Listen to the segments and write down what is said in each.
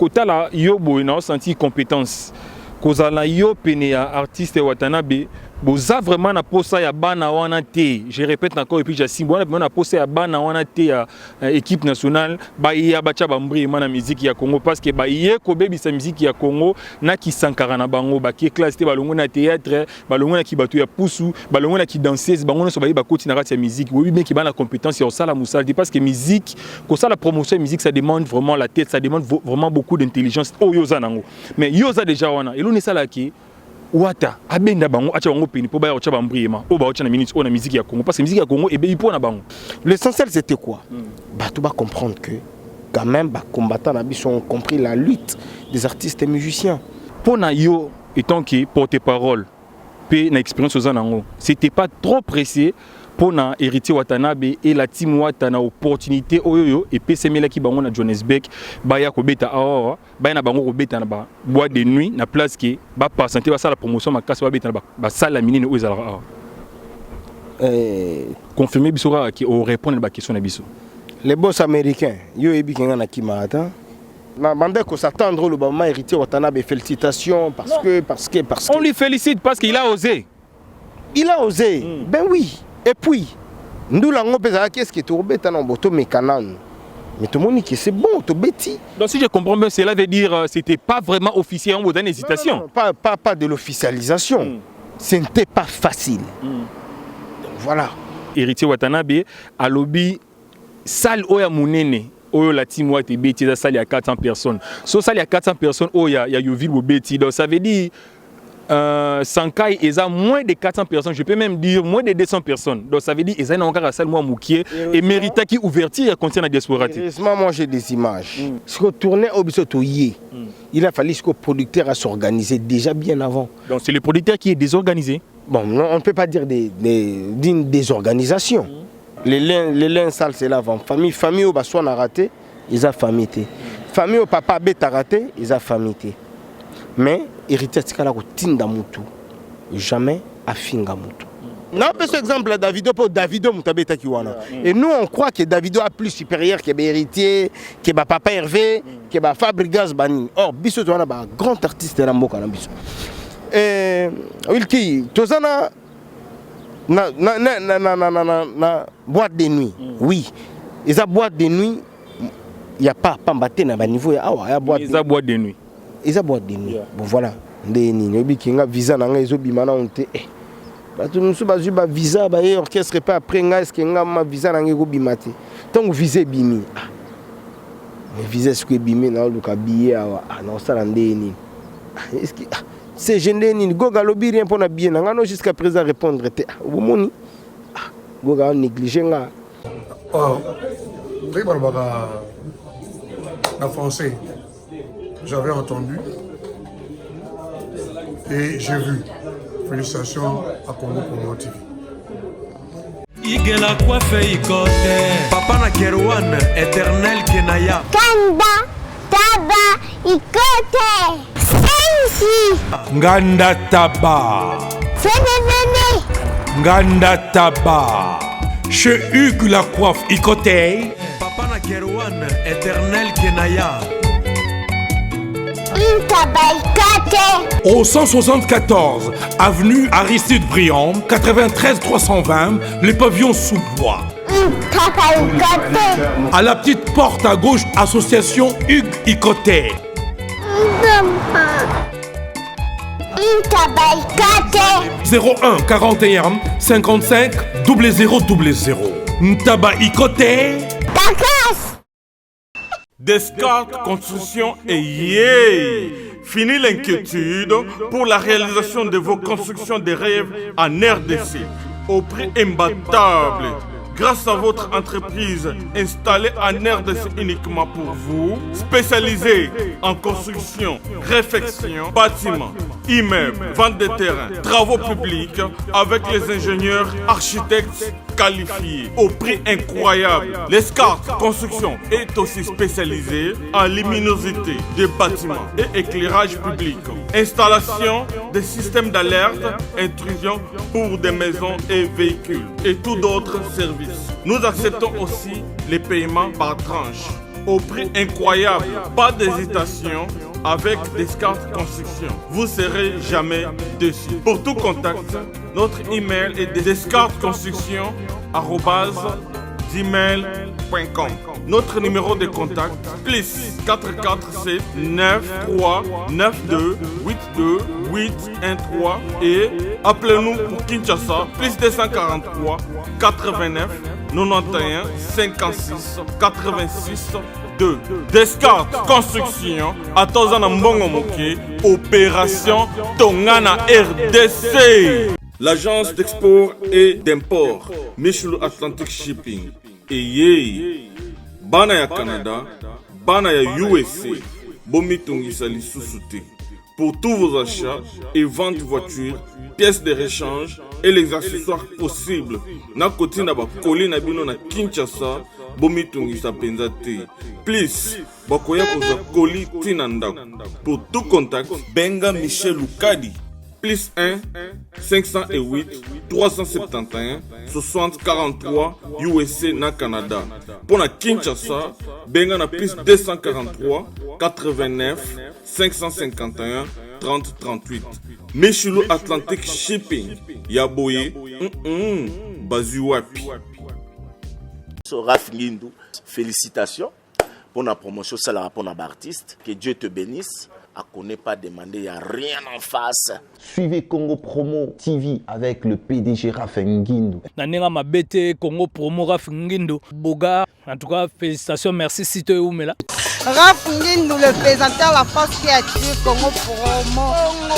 kotala yo boy na senti compétence kozala yo pene ya artiste Watanabe boza vraiment na posa ya bana wana te. Je répète encore et puis j'assimbo na posa ya bana wana te ya équipe nationale ba ya bacha bambri na musique ya Congo parce que ba ye ko bebisa musique ya Congo na ki sankara na bango ba ki classe te balongo na théâtre balongo na ki batu ya pusu balongo na ki danseuse bango so ba ba koti na rate ya musique oui bien ki ba na compétence ya sala musala parce que musique ko sala promotion musique ça demande vraiment la tête, ça demande vraiment beaucoup d'intelligence oh yoza nango mais yoza déjà wana elo ne sala ki Wata abenda bango acha bango peni po ba acha bambriema o ba acha na minute o na musique ya Congo parce que musique ya Congo ebe ipo na bango. L'essentiel c'était quoi? Bah tout va comprendre que quand même bah combattants na biso ont compris la lutte des artistes et musiciens. Pona yo étant que porte-parole pe na expérience aux anango c'était pas trop pressé pour na héritier Watanabe et la team Wata na opportunité oyoyo et PCML qui bango na Johannesburg baya ko beta awa baya na bango ko beta na ba boîte de nuit na place qui ba passer ba ça la promotion ma casse ba beta na ba salle la minine oyo awa confirmer bisora qui au répondre ba question na biso les boss américains yo ebi kinga na kimata na bande ko s'attendre le moment héritier Watanabe félicitations parce que on lui félicite parce qu'il a osé ben oui. Et puis, nous l'avons pensé qu'est-ce qui est tombé dans le bateau mécanan. Mais tout le monde dit que c'est bon, tout bêtis. Donc si je comprends bien, cela veut dire c'était pas vraiment officiel en une hésitation. Non, pas de l'officialisation. Ce n'était pas facile. Donc, voilà. Héritier Watanabe a lobby salle oya munene. Oyo la team Wata beti la salle à 400 personnes. So salle à 400 personnes oya ya Yoville ou beti. Donc ça veut dire Sankai ils ont moins de 400 personnes, je peux même dire moins de 200 personnes. Donc ça veut dire qu'ils ont encore un seul mois moukier et mérita qui ouverture à continuer à diaspora. Heureusement moi j'ai des images. Ce qu'on tournait au Bissotoyé, il a fallu que le producteur a s'organiser déjà bien avant. Donc c'est le producteur qui est désorganisé. Bon, non, on ne peut pas dire d'une désorganisation. Les liens sales c'est l'avant. Famille au Bassois a raté, ils ont famille. Famille au papa bête a raté, ils ont famille. Mais héritier tikala ko tinda mutu jamais afinga mutu. Non, par exemple Davido pour Davido mutabeta kiwana. Et nous on croit que Davido a plus supérieur que héritier, que papa Hervé, que Fabrigas Bani. Or biso to wana ba grand artiste na mboka na biso. Wilki tozana na boîte de nuit. Oui. Et ça boîte de nuit il y a pas pambaté na ba niveau ya awa ya boîte de nuit. Ils ont boîte de nuit. Bon voilà. Des nini qui ont visa na ngai zo bimana onte. Ba tu nous ba juba visa ba e orchestre pas après ngai est-ce que nga visa na ngai go bimate. Tant visa bimi. Mais visa ce que bimi na luka billet ah non ça ndé ni. Est-ce que c'est gêné ni go galobi rien pour na billet na ngano jusqu'à présent répondre te. Bomoni. Go ga négliger nga. Oh. Très bon en français. J'avais entendu et j'ai vu. Félicitations à Congo Congo TV. Igela coiffe ikote. Papa na Kerwan, éternel Kenaya. Kanda, taba, ikote. Sensi. Nganda taba. Fene. Nganda taba. Chez Hugues la coiffe ikote. Papa na Kerwan, éternel Kenaya. Au 174 avenue Aristide Briand, 93 320, les pavillons sous bois. À la petite porte à gauche, association Hugues Ikoté. 01 41 55 0000. Ntaba Ikoté. Descartes Construction et yeah! Fini l'inquiétude pour la réalisation de vos constructions de rêves en RDC au prix imbattable. Grâce à votre entreprise installée en RDC uniquement pour vous, spécialisée en construction, réfection, bâtiments, immeubles, vente de terrains, travaux publics, avec les ingénieurs architectes qualifiés au prix incroyable. L'escarpe Construction est aussi spécialisée en luminosité des bâtiments et éclairage public. Installation des systèmes d'alerte, intrusion pour des maisons et véhicules et tout d'autres services. Nous acceptons aussi les paiements par tranche. au prix incroyable. Pas d'hésitation avec Descartes Construction. Vous serez jamais déçus. Pour tout contact, notre email est descartesconstruction@gmail.com. Notre numéro de contact, plus 447 93 92 82 813 et appelez-nous pour Kinshasa, plus 243 89 91 56 86 2. Descartes Construction, Atozana Mbongo Moké, Opération Tongana RDC. L'agence d'export et d'import, Michel Atlantic Shipping. Et Bana ya Canada, Bana ya USA, Bomitungisa Lissusute. Pour tous vos achats et ventes de voitures, pièces de rechange et les accessoires possibles. Na côté na ba coller na bino na Kinshasa, Bomitungisa Penzate. Please, bakoya koza colis tinanda. Pour tout contact, Benga Michel Lukadi. Plus 1 508 371 60 43 USA na Canada. Pour la Kinshasa, Benga na plus 243 89 551 30 38. Michelo Atlantic Shipping. Yaboye, Bazuapi. Raf Ngindou, félicitations pour la promotion, c'est la pour l'artiste. Que Dieu te bénisse. À connaît pas demander, il n'y a rien en face. Suivez Congo Promo TV avec le PDG Raf Ngindou. Nanenga Mabete, Congo Promo Raf Ngindou. Boga, en tout cas, félicitations, merci Sito Oumela. Raf Ngindou, le présentateur, la force créative Congo Promo.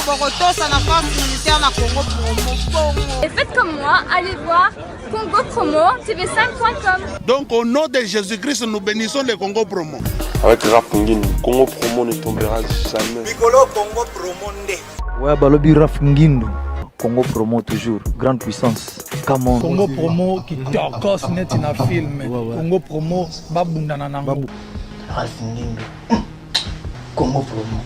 Boroto, c'est la force militaire de Congo Promo. Et faites comme moi, allez voir Congo Promo, tv5.com. Donc au nom de Jésus-Christ, nous bénissons le Congo Promo. Avec Raf Ngindou, Congo Promo ne tombera jamais. Piccolo Congo Promo nde. Ouais, Balobi Raf Ngindou. Congo Promo toujours, grande puissance. Come on. Congo Promo qui t'orcose net in a film. Congo Promo, babundana nango. Raf Ngindou. Congo Promo.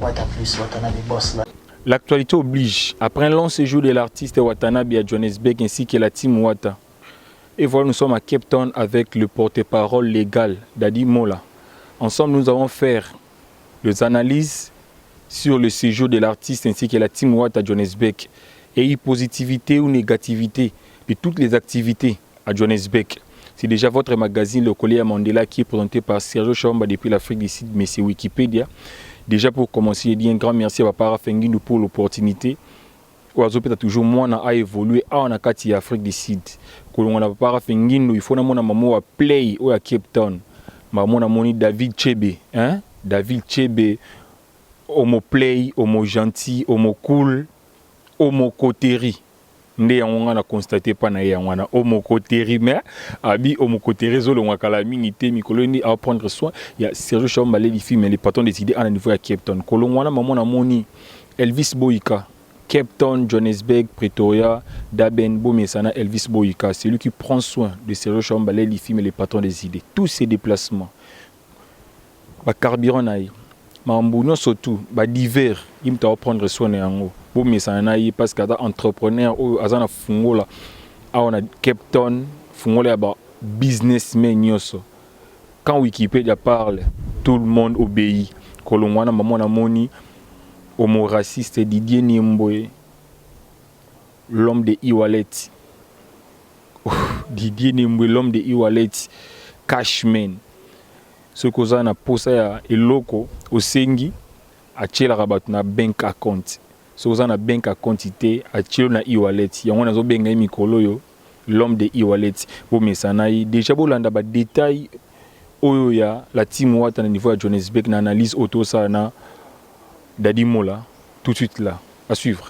Wata plus, Watanabe boss là. L'actualité oblige. Après un long séjour de l'artiste Watanabe à Johannesburg ainsi que la team Wata. Et voilà, nous sommes à Cape Town avec le porte-parole légal Dadi Mola. Ensemble, nous allons faire des analyses sur le séjour de l'artiste ainsi que la team Wata à Johannesburg et positivité ou négativité de toutes les activités à Johannesburg. C'est déjà votre magazine Le Collier à Mandela qui est présenté par Sergio Chamba depuis l'Afrique du Sud, mais c'est Wikipédia. Déjà pour commencer, je dis un grand merci à Papa Raf Ngindou pour l'opportunité. Oazo peut-être toujours moins à évoluer en Akati Afrique du Sud. Quand on a Papa Raf Ngindou, il faut que mon maman play au Cape Town. Maman a moni David Chebe, hein? David Chebe, homo play, homo gentil, homo cool, homo cotérie. Ndé on a constaté pas na ya wana homo cotérie mais abi homo cotérie zo le wakala minité mikoloni à prendre soin. Il y a Sergio Chamba les filles mais les patrons décidé à niveau à Cape Town. Kolon wana maman a moni Elvis Boyka. Cape Town, Johannesburg, Pretoria, Daben, Bomesana, Elvis Boyka. C'est lui qui prend soin de Sergio Chamba, les films et les patrons des idées. Tous ces déplacements. Carburant, Mambounion surtout, divers, il me prendre soin de yango. Bomesana, parce qu'il y a entrepreneur, azana fungola, on a Cape Town, fungola ba businessmen yoso. Quand Wikipédia parle, tout le monde obéit. Kolongwana, maman a moni. Homo raciste Didier Niemboé, l'homme de Iwalet. Didier Niemboé, l'homme de Iwalet, Cashman. Ce que ça na posa et loco au sengi a tchela rabat na bank account. Ce que ça na bank account ité a tchelo na Iwalet. Yango na zo benga mikolo yo l'homme de Iwalet. Bo mesanayi déjà bolanda ba détail oyo ya la team Wata na niveau à Johannesburg na analyse auto ça na Dadi Mola, tout de suite là, à suivre.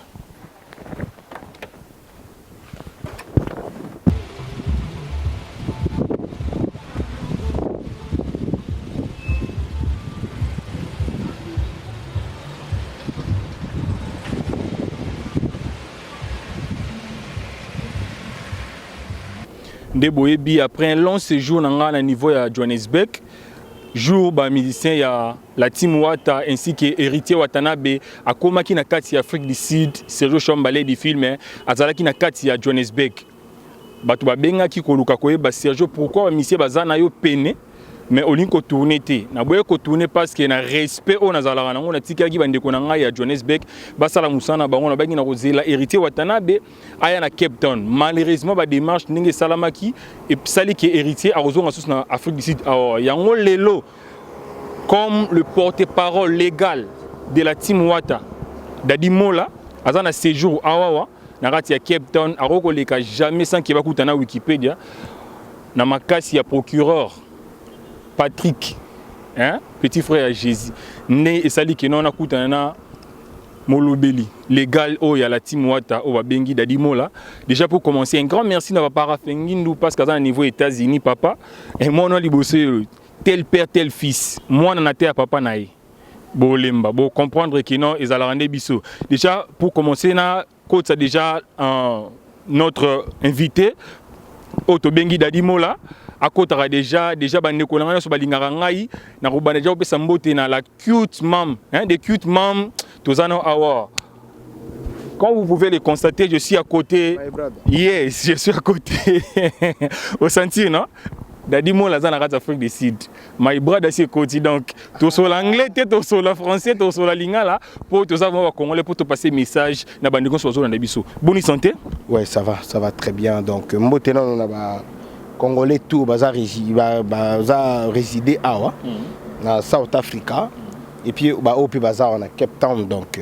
Ndeboyebi, après un long séjour dans le niveau à Johannesburg, jour ba musicien ya la team Wata ainsi que héritier Watanabe akomaki na kati ya Afrique du Sud. Sergio Chamba di film azalaki na kati ya Johannesburg bato babengaki koluka koyeba Sergio pourquoi monsieur bazana yo pene mais olingi kotourne te naboye kotourne parce que na respect oyo nazalaka nango natikaki bandeko na ngai ya Johannesburg basala musana bango na bangi na kozela héritier Watanabe aya na Cape Town. Malheureusement ba démarche ndenge salamaki et sali ki héritier akozonga susu na Afrique du Sud yango lelo comme le porte-parole légal de la team Wata Dadi Mola azana séjour awawa na kati ya Cape Town aroko leka jamais sans kiba kutana Wikipédia na makasi ya procureur Patrick, hein? Petit frère à Jésus. Né et sali que non a koutana molobeli légal oh ya la team Wata oh bengi Dadi Mola. Déjà pour commencer un grand merci na papa Rafengindu parce qu'à un niveau États-Unis papa et moi on a libossé tel père tel fils. Moi on a été à papa naï. Bolemba bon comprendre que non ils allaient rendre biso. Déjà pour commencer na côte ça déjà notre invité Oto bengi Dadi Mola. À côté déjà bande kolanga so balingaka ngai na ko bande déjà opesa mbote na la cute mom hein des cute mom tozana awa. Quand vous pouvez les constater, je suis à côté. Yes, je suis à côté. Au sentier non Dadi Mola za na kati Afrique du Sud. My brother c'est côté donc to sur l'anglais to sur le français to sur la lingala pour tout ça va congolais pour te passer message na bande ko so zo na biso. Bonne santé? Ouais, ça va très bien donc mbote na on a Congolais tout baza résidé à South Africa et puis au baza on a Cape Town donc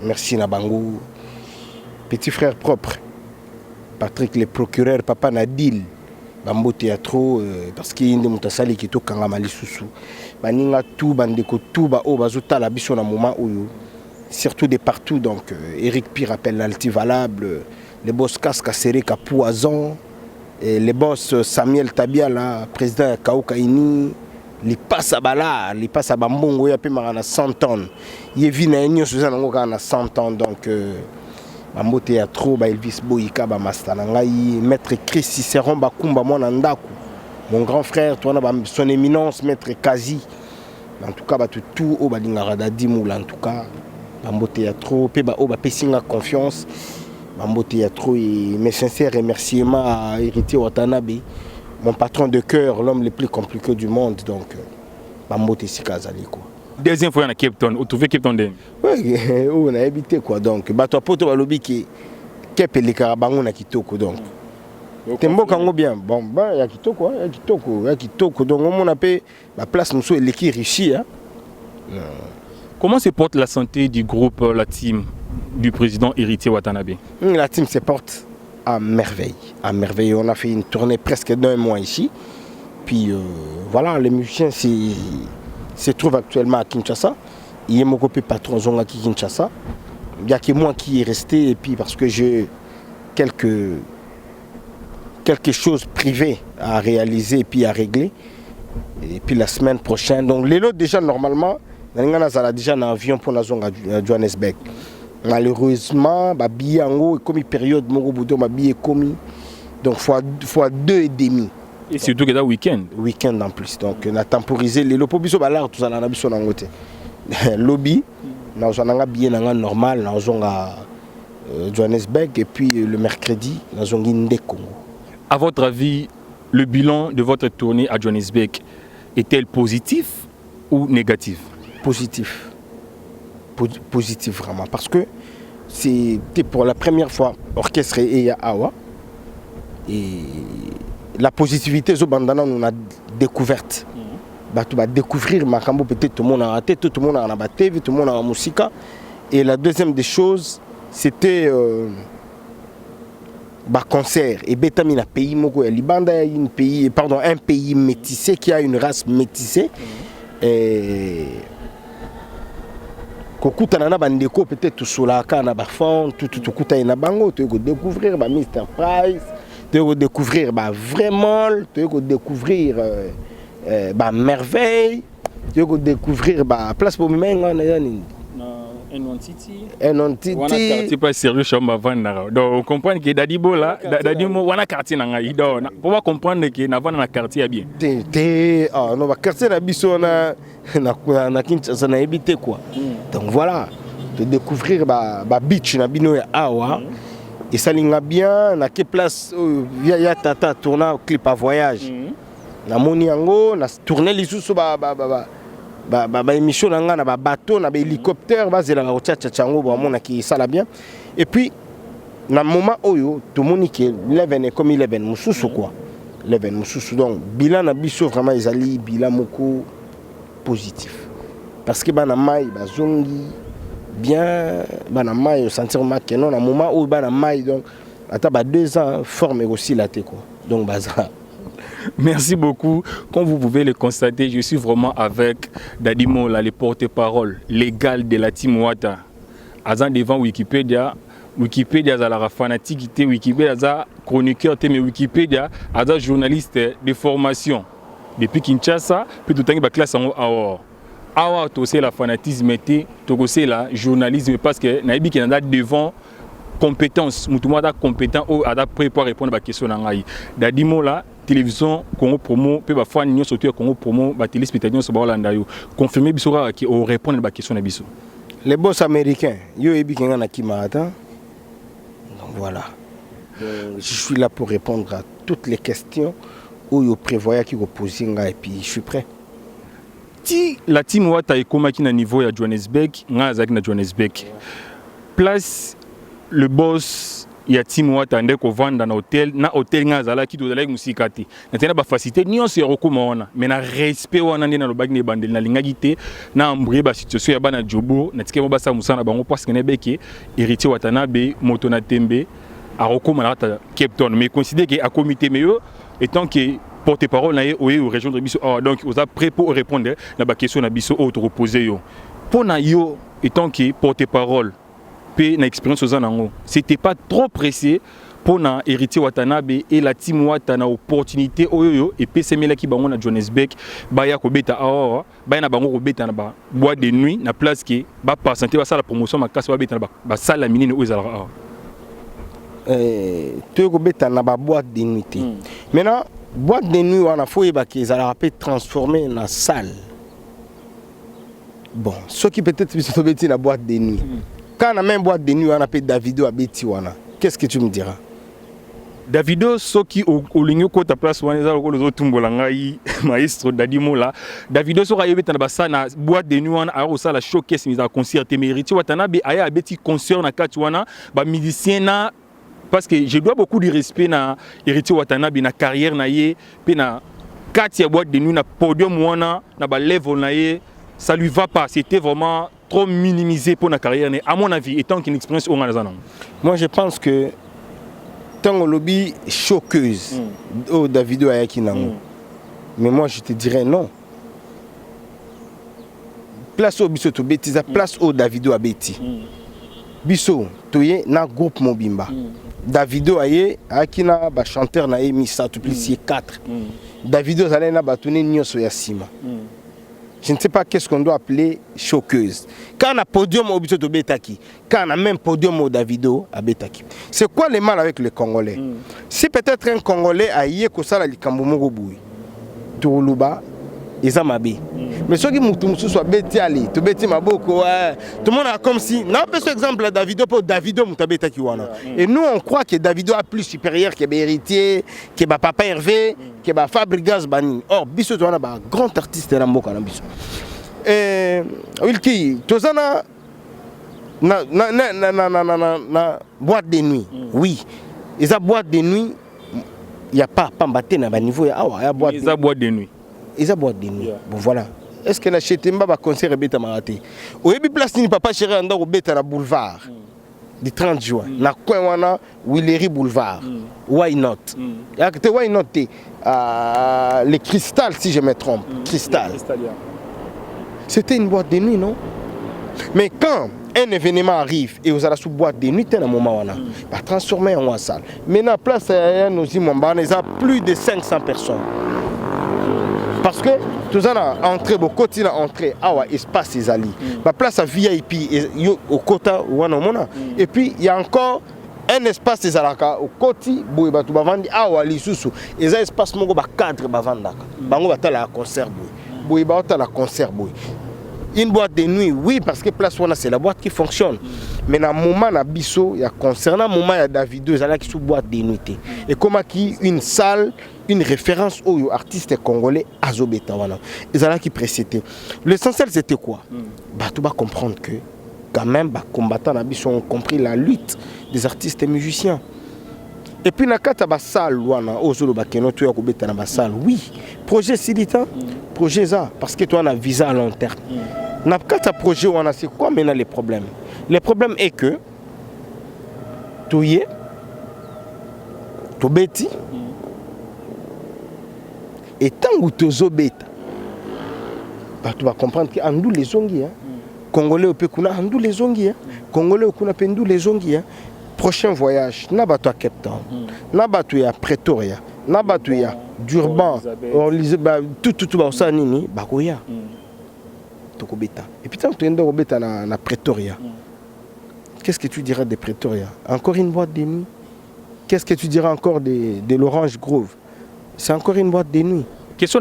merci na bango petit frère propre Patrick le procureur papa Nadil bambo théâtre parce qu'il inde mutasali ki to kanga mali susu baninga tout bandeko tout ba o bazota la biso na moment oyo surtout de partout donc Eric Pi rappelle l'altivalable les boss casque serré ka poison. Et les boss Samuel Tabia, là, président Kaukaini, les passe à Bala, les passe à Bambongo, il y a plus de 100 tonnes. Il y a une Suzanne à 100 tonnes, donc Bambo Théâtre, Elvis Boyika, Mastanangai, Maître Chris Cicéron, Bakumba, mon grand frère, son éminence, Maître Kazi. En tout cas, tout au Badingara Dimoul, en tout cas, Bambo Théâtre, Peba Oba Pessinga confiance. Bambo Théâtre et mes sincères remerciements à Héritier Watanabe, mon patron de cœur, l'homme le plus compliqué du monde. Donc, Bambo Tessikazali quoi. Deuxième fois à Cape Town, vous trouvez Cape Town? Oui, on a habité quoi. Donc, bateau poto balobi qui Cape et les Karabango na kitoko donc. Tembo kango bien. Bon, bah ya kitoko, ya kitoko. Donc on appelle la place nous est l'équipe riche hein. Comment se porte la santé du groupe, la team du président Héritier Watanabe? La team se porte à merveille. À merveille. On a fait une tournée presque d'un mois ici. Puis voilà, les musiciens se trouvent actuellement à Kinshasa. Il y a mon copain patron Zonga qui Kinshasa. Il n'y a que moi qui est resté. Et puis parce que j'ai quelque chose privé à réaliser et puis à régler. Et puis la semaine prochaine. Donc les autres déjà normalement, on a déjà un avion pour la zone à Johannesburg. Malheureusement, ma billet en haut, comme une période, ma billet est commis. Donc, fois 2,5. Et surtout que c'est un week-end. Week-end en plus. Donc, on a temporisé. Les lobbies, tout ça, tout ça, on a besoin de lobby, on a un billet normal, on a Johannesburg. Et puis, le mercredi, on a un Congo. À votre avis, le bilan de votre tournée à Johannesburg est-il positif ou négatif? Positif. Positif vraiment parce que c'était pour la première fois orchestré et à Awa et la positivité Zobandana on a découverte tu vas découvrir Makambo peut-être tout le monde a raté tout le monde a battu tout le monde a la musique et la deuxième des choses c'était concert et Betamina pays moko ya Libanda un pays métissé qui a une race métissée et kokutana na bandeko peut-être solaka na bafond tout kuta na bango tu vas découvrir Mr Price tu vas découvrir vraiment tu vas découvrir merveille tu vas découvrir place pour menga na nini N1 quartier pas sérieux chamba vanda donc on comprend que Dadi Bola Dadi mo wana quartier na ngai donc pour comprendre que na vanda na quartier bien non ba quartier na biso na Kinshasa na habité quoi donc voilà de découvrir beach na bino ya awa Et ça linga bien, na quelle place via tata tourna clip à voyage. Na moni yango, na tourner les sous émission na na bateau, na hélicoptère, ba zela rocha tchango ba mona ki ça la bien. Et puis na moment oyo tout moni que l'event comme il event mususu quoi. L'event mususu donc bilan na biso vraiment ezali bilan moko positif. Parce que bana mai bazongi bien bana mai sentir que non na moment où bana mai donc ata ba 2 ans forme aussi la té quoi. Donc baza. Merci beaucoup. Comme vous pouvez le constater, je suis vraiment avec Dadimo, là, le porte-parole légal de la Team Wata. Azan devant Wikipédia, Wikipédia a la fanatique, Wikipédia a chroniqueur, mais Wikipédia a journaliste de formation. Depuis Kinshasa, puis tout le temps, il classe en haut. Awa to c'est la fanatisme était to c'est la journalisme parce que naïbi qui a devant compétence mutumwa da compétent ou ada prêt pour répondre à question ngai Dadimo là télévision Congo Promo pe ba fan nyo surtout Congo Promo ba téléspectateurs so ba Holanda yo confirmer bisora qui au répondre à question na biso les boss américains yo ebi kinga na kimata donc voilà je suis là pour répondre à toutes les questions où yo prévoyait qui reposer ngai et puis je suis prêt. Si la Team Wata est comme qui na niveau ya Johannesburg nga azaki na Johannesburg place le boss ya Team Wata ndeko vanda na hôtel nga zala ki to zala musika te na tena ba facilité nyonso ya rekomona mais na respect wana ndena lo bagi ne bandeli na lingaki te na ambré ba situation ya bana jobo na tike mo basa musana bango parce que nebeke héritier Watanabe moto na tembe a rekomona ta Cape Town mais considère que a comité meilleur étant que porte-parole na au région de Biso donc vous êtes prêt pour répondre na ba question na Biso autre reposer yo pour na yo étant que porte-parole na expérience aux anango c'était pas trop pressé pour na héritier Watanabe et la Team Wata na opportunité oyoyo et PCML qui bango na Johannesburg ba ya ko beta awa ba na bango ko beta na ba boîte de nuit na place qui ba passer ba la promotion makasi ba beta na ba salle la minine ozala to ko beta na ba boîte de nuit maintenant boîte de nuit wana faut ba ki ezala peut transformer na salle bon ce qui peut-être biso beti na boîte de nuit. Quand on a même boîte de nuit, on appelle Davido à Betiwana. Qu'est-ce que tu me diras? Davido, ce qui au ligne côté place, on est à l'autombolangaï, maestro Dadimo là. Davido sera yébé dans la boîte de nuit, on a aussi la showcase, mais à concert mérité. Watanabe aya a beti concert na Katuana, ba musicien na parce que je dois beaucoup de respect na héritier Watanabe na carrière na yé, pe na Katia boîte de nuit na podium wana na ba level na yé, ça lui va pas. C'était vraiment trop minimisé pour la carrière, à mon avis, étant qu'une expérience au Manazan. Moi, je pense que tant lobby choqueuse, oh Davido Ayakinango. Mais moi, je te dirais non. Place au Bisso to Betty, place au Davido à Betty. Bisso, toye na groupe Mobimba. Davido aye, Akina, ba chanteur na Missa, tout plus 4. Davido zale na batone nyoso yasima. Je ne sais pas qu'est-ce qu'on doit appeler choqueuse. Quand on a podium au Bisso to Betaki, quand on a même podium au Davido à Betaki. C'est quoi le mal avec les Congolais? Si peut-être un Congolais a yé kosala likambomo boui, Toulouba, Izamabe. Mais ceux qui m'ont soit bêti ali, to bêti maboko, tout le monde a comme si, non, pas ce exemple à Davido pour Davido Moutabeta Kiwana. Et nous on croit que Davido a plus supérieur que héritier, que papa Hervé, que Fabrigas Bani. Or, Bisso tu as un grand artiste de Ramboka na Bisso. Wilki, Tozana na boîte de nuit. Oui. Et ça boîte de nuit, il n'y a pas mbaté na niveau il y a boîte de nuit. Ils ont boîte de nuit. Bon voilà. Est-ce que la Chetemba va concert bêta maraté? Au début place ni papa chéri anda au bêta na boulevard. Du 30 juin. Na coin wana Willery boulevard. Why not? Why not? Le Cristal si je me trompe. Cristal. C'était une boîte de nuit, non? Mais quand un événement arrive et vous allez sous boîte de nuit, c'est un moment où on va transformer en salle. Maintenant, place à nous il y a plus de 500 personnes. Parce que tout ça a entré, beaucoup de entré, espace Isali. La place à VIP au côté et puis il y a encore un espace Isalaka au côté boy batu bavandi awa lisusu. Et ça espace mongo ba cadre bavandaka. Bango batala concert boy. Boy batala concert boy. Une boîte de nuit, oui, parce que Place Wana, c'est la boîte qui fonctionne. Mais dans le moment, concernant le moment, il y a Davido, il y a une boîte de nuit. Et comment une salle, une référence aux artistes congolais, Azobeta Wana. Ils ont qui précédé. L'essentiel, c'était quoi? Tu vas comprendre que, quand même, les combattants ont compris la lutte des artistes et musiciens. Et puis, dans la salle, oui, projet Silita, projet ça, parce que tu as un visa à long terme. Dans le projet, c'est quoi maintenant les problèmes? Le problème est que tu es, tu es bêti, et tant que tu es bêti, tu vas comprendre que andou les ongi, Congolais au Pekuna, andou les ongi, Congolais au Kuna pendou les ongi. Prochain voyage, nabatu à Cape Town, nabatu à Pretoria, nabatu à Durban, tout ça nini, bakoya. Tokobeta. Et puis tant que tu es dans Pretoria, qu'est-ce que tu diras de Pretoria? Encore une boîte de nuit. Qu'est-ce que tu diras encore de l'Orange Grove? C'est encore une boîte de nuit. Question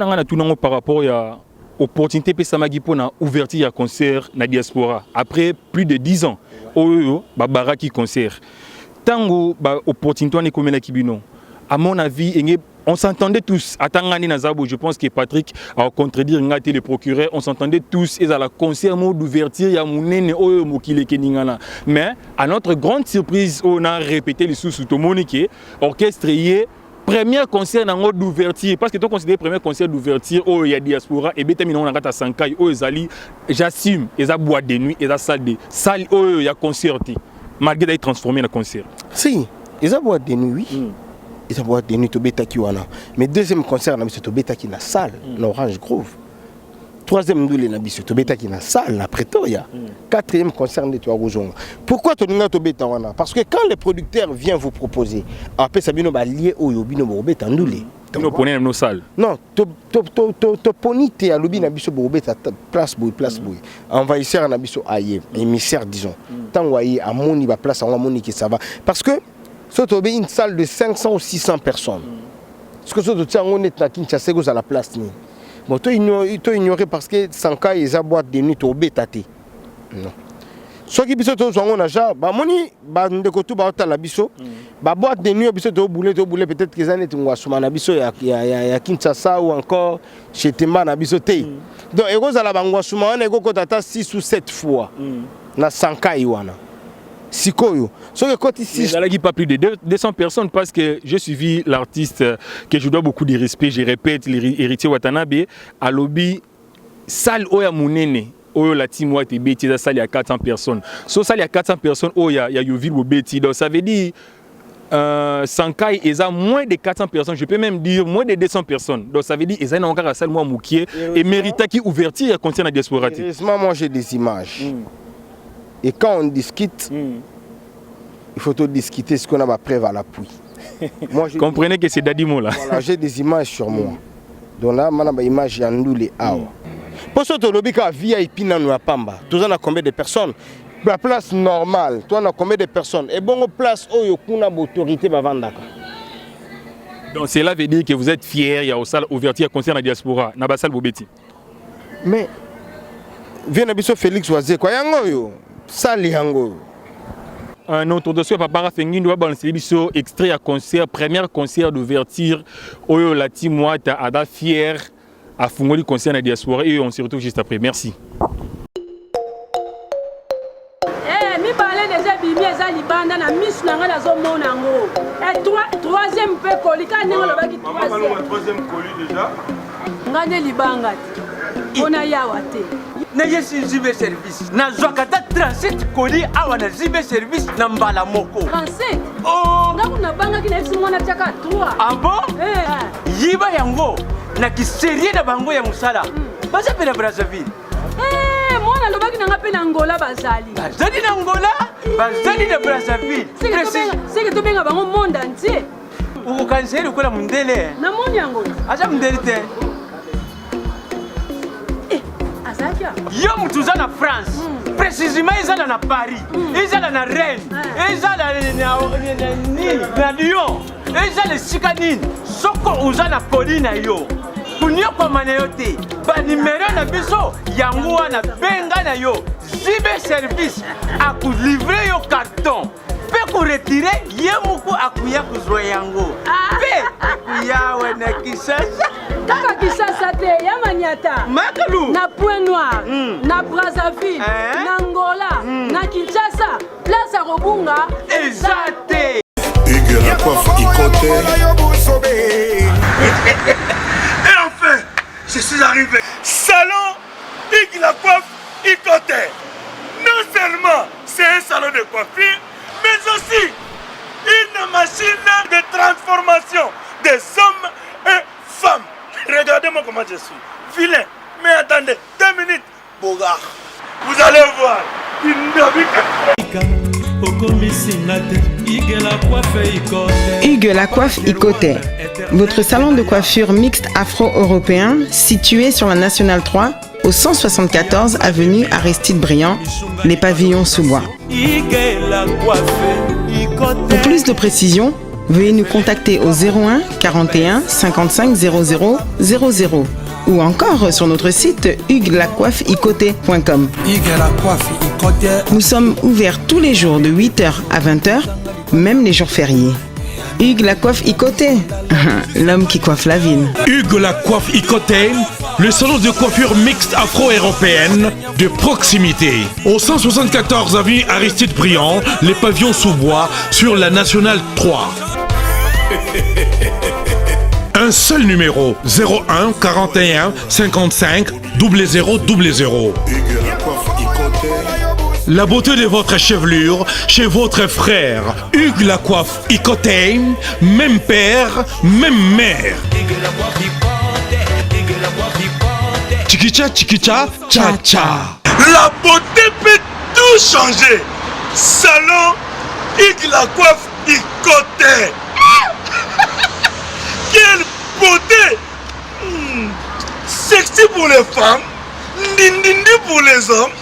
par rapport à l'opportunité de Samagi pour ouverture à concert dans la diaspora. Après plus de 10 ans, Baraki concert. Tango opportunité est comme la Kibino. À mon avis, on s'entendait tous. À Tangani Nazabo, je pense que Patrick a contredit Ngati le procureur. On s'entendait tous. Et à la concert d'ouverture, il y a Mounene Oyo Mokile Keningana. Mais à notre grande surprise, on a répété les sous-Tomonike, orchestré. Premier concert d'ouverture, parce que tu considères le premier concert d'ouverture, où il y a diaspora, et bien on a Sankai, où j'assume, il y a boîte de nuit, il y a salle, où il y a concert, malgré d'être transformé en concert. Si, il y a boîte de nuit, oui. Il y a boîte de nuit, mais deuxième concert, c'est Beta qui est la salle, l'Orange Grove. Troisième nous les nabis to beta qui na salle na Pretoria. Quatrième concerne les trois Rougeons. Pourquoi to ninga to beta wana? Parce que quand le producteur vient vous proposer, après ça bino ba lié au yobino bo beta ndule. Nous prenons nos salles. Non, to ponité à lobi na biso bo beta place boy. Envahisseur na biso aye, émissaire disons. Tant waye a moni ba place en moni que ça va parce que ça to une salle de 500 ou 600 personnes. Parce que ça to tient on est na Kinshasa à la place ni. Bon, tu ignoré parce que Sanka ils a boîte de nuit au bétaté. Non. Ce qui biso to zongo na ja, ba moni ba ndeko tu ba otala biso, ba boîte de nuit biso to bouler peut-être que zanet ngwa suma na biso ya Kinshasa ou encore chez Temba na biso te. Donc ego za la bangwa suma na ego ko tata 6 ou 7 fois na Sanka iwana. Sikoyo. Il n'y a pas plus de 200 personnes parce que j'ai suivi l'artiste que je dois beaucoup de respect, je répète, l'héritier Watanabe, à lobby, salle Oya Mounene, Oyo la team Wate Beti, la salle il y a 400 personnes. So salle il y a 400 personnes, Oya Yoville ou Beti. Donc ça veut dire, Sankai, il y a moins de 400 personnes, je peux même dire moins de 200 personnes. Donc ça veut dire, il y a encore la salle Moukier et mérita qui ouverture à concernant la diaspora. Heureusement, moi j'ai des images. Et quand on discute, il faut tout discuter ce qu'on a ma preuve à l'appui. Comprenez que c'est Dadimo là. Voilà, j'ai des images sur moi. Donc là, je vais image Yandoulé Awa. Pour ce que tu as VIP dans Pamba, tu as combien de personnes? La place normale, tu as combien de personnes? Et bon, place où il y a une autorité. Donc cela veut dire que vous êtes fiers, il y a une salle ouverture concernant la diaspora, dans la salle Bobeti. Mais, viens à Félix Oazé, quoi, yango salle yango. Un autre dossier, Papa Fengin doit balancer extrait à concert, premier concert d'ouverture, où la team Wata a fier à Fungoli concert à la diaspora et on se retrouve juste après. Merci. Mi parlait déjà Bibi et Libanda na Miss Nanga la zone Monango. Et troisième peu colis, quand on a dit troisième colis déjà. Ngane Libanga. On a yawate. Neye si zibe service. Na zwakata transit colis awa na zibe service na mbala moko. Transit? Oh! Ngaku na banga kina isi mwana chaka 3. Ah bon? Yiba yango na kiserie na bango ya musala. Basa pena Brazzaville. Mwana lobaki nanga pe na Angola bazali. Bazali na Angola? Bazali na Brazzaville. C'est que tu benga bango monde entier. Uko kanseri ukola mundele. Na moni yango. Acha mundele te. Yo mutuza na France, précisément ils na Paris, ils na Rennes, ils na Lyon, ils na Sikanine, soko uza na Pauline yo. Kunyo kwa maneyote, ba numéro na biso yango wana benga na yo Zibe service livrer yo carton pe ko retirer ye moko akuya kuzwa yango pe kuya na Kisasa kaka Kisasa te ya Maniata Makalu na Point Noir na Brazzaville na Angola na Kinshasa place à Robunga ezate Hugues la coiffe Ikoté. Et enfin, je suis arrivé. Salon Hugues la coiffe Ikoté. Non seulement c'est un salon de coiffure, mais aussi une machine de transformation des hommes et femmes. Regardez-moi comment je suis. Vilain. Mais attendez, 2 minutes. Bogart. Vous allez voir. Hugues la coiffe Ikoté. Votre salon de coiffure mixte afro-européen situé sur la Nationale 3 au 174 avenue Aristide Briand, les pavillons sous bois. Pour plus de précisions, veuillez nous contacter au 01 41 55 00 00 ou encore sur notre site hugueslacoiffeikoté.com. Nous sommes ouverts tous les jours de 8h à 20h, même les jours fériés. Hugues la coiffe Ikoté, l'homme qui coiffe la ville. Hugues la coiffe Ikoté, le salon de coiffure mixte afro-européenne de proximité. Au 174 avenue Aristide Briand, les pavillons sous bois sur la Nationale 3. Un seul numéro, 01 41 55 00 00. La beauté de votre chevelure chez votre frère. Hugues la coiffe Ikoté, même père, même mère. Chikicha, chikicha, cha cha. La beauté peut tout changer. Salon Hugues la coiffe Ikoté. Quelle beauté! Sexy pour les femmes, dindindi pour les hommes.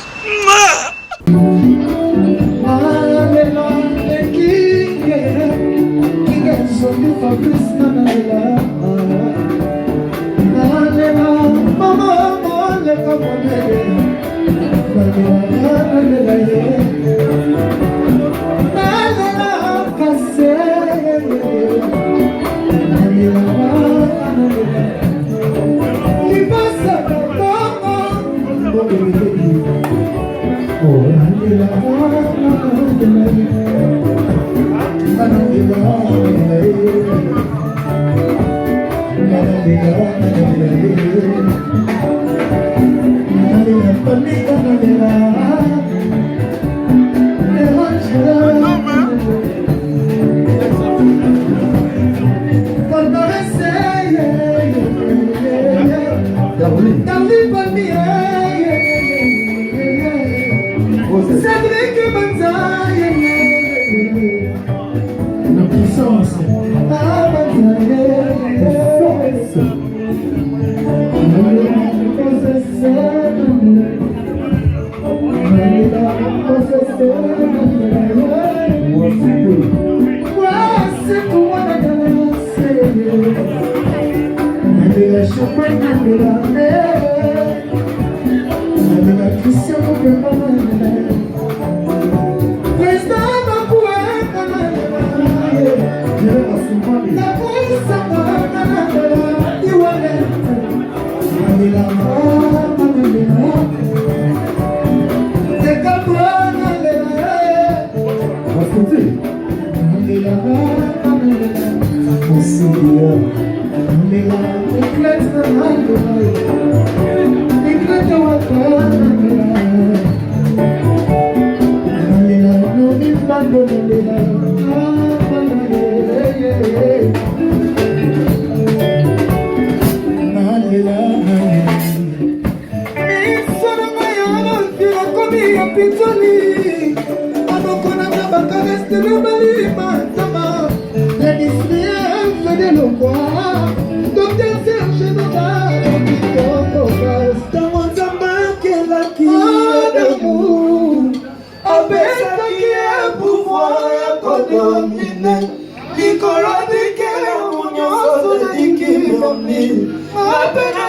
Apena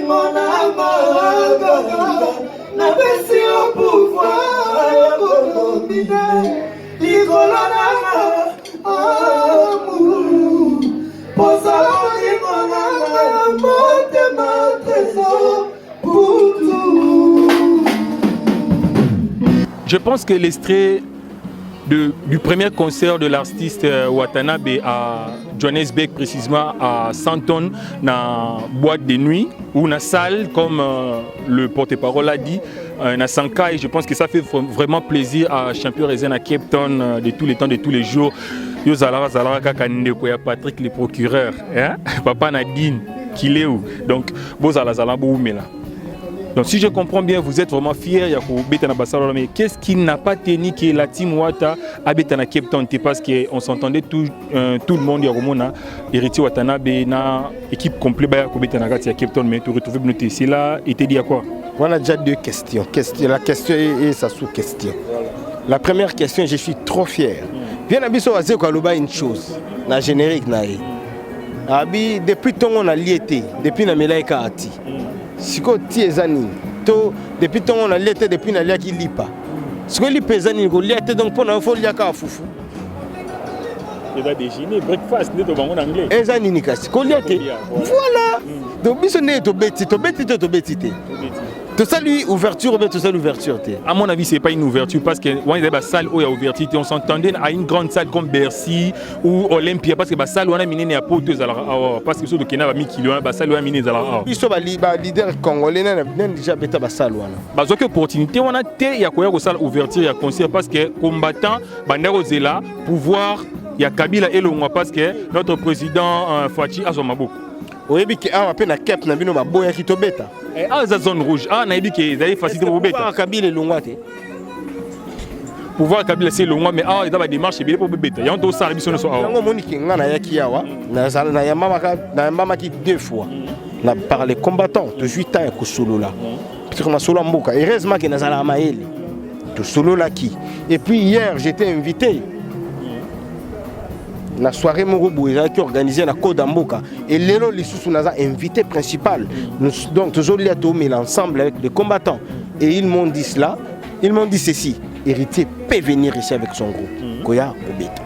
bolingo nanga napesi yo pouvoir ya kodomine likolo nanga amour posa bolingo nanga motema trésor pour tout. Je pense que l'extrait du premier concert de l'artiste Watanabe à Johannesburg, précisément à Sandton, dans la boîte de nuit ou dans la salle, comme le porte-parole a dit, dans Sankai. Je pense que ça fait vraiment plaisir à Champion Rezen à Cape Town de tous les temps, de tous les jours. Yo Zalara Patrick le procureur, hein? Papa Nadine, qu'il est où? Donc, Bozala Boumela. Donc si je comprends bien, vous êtes vraiment fiers de mais qu'est-ce qui n'a pas tenu que la team Wata habite à Cape Town? Parce qu'on s'entendait tout le monde, héritier Watanabe, équipe complète à Cape Town, mais tu retrouves notre c'est là, et tu dit à quoi? Voilà déjà deux questions. La question et sa sous-question. La première question, je suis trop fier. Viens à Bisso une chose, la générique depuis ton on a liété, depuis la Melaika Ati. Siko tiezani to depuis ton on a liété depuis na liaki lipa. Siko li pesani ko liété donc pour na fo liaka fufu. Il va déjeuner breakfast ne to bango en anglais. Ezani ni kasi ko liété. Voilà. Donc biso ne to beti tout ça lui ouverture ou bien tout ça l'ouverture. À mon avis, c'est pas une ouverture parce que on est dans la salle où il y a ouverture, on s'entendait à une grande salle comme Bercy ou Olympia parce que la salle où on a miné à Porto parce que ceux de Kenya a mis kilo la salle où on a miné à la. Ils sont leader congolais n'a déjà bêta la salle où on a. Bah donc opportunité on a il y a quoi salle ouverture il y a concert parce que combattant bandero zela pouvoir il y a Kabila et Longwa parce que notre président Fachi a son maboko. Oyebi ki a pe na cap na bino baboya ki tobeta. Ah za zone rouge. Ah na yebi ki ezali facilité pour beta. Pouvoir Kabila longwa te. Pouvoir Kabila c'est longwa mais ah eza ba démarche ebele pour beta. Ya on sala biso no so awa. Yango moni ki nga na yaki yawa na zala na yamama ki deux fois. Na par les combattants de 8 ans ko solo là. Parce que na solo mboka. Heureusement que na zala maele. To solo là qui. Et puis hier j'étais invité. La soirée Morobo qui organisée na Côte d'Amboka et Lélo Lissousou Naza invité principal. Donc toujours lié à mais l'ensemble avec les combattants et ils m'ont dit cela, ils m'ont dit ceci, héritier peut venir ici avec son groupe. Koya Obeta.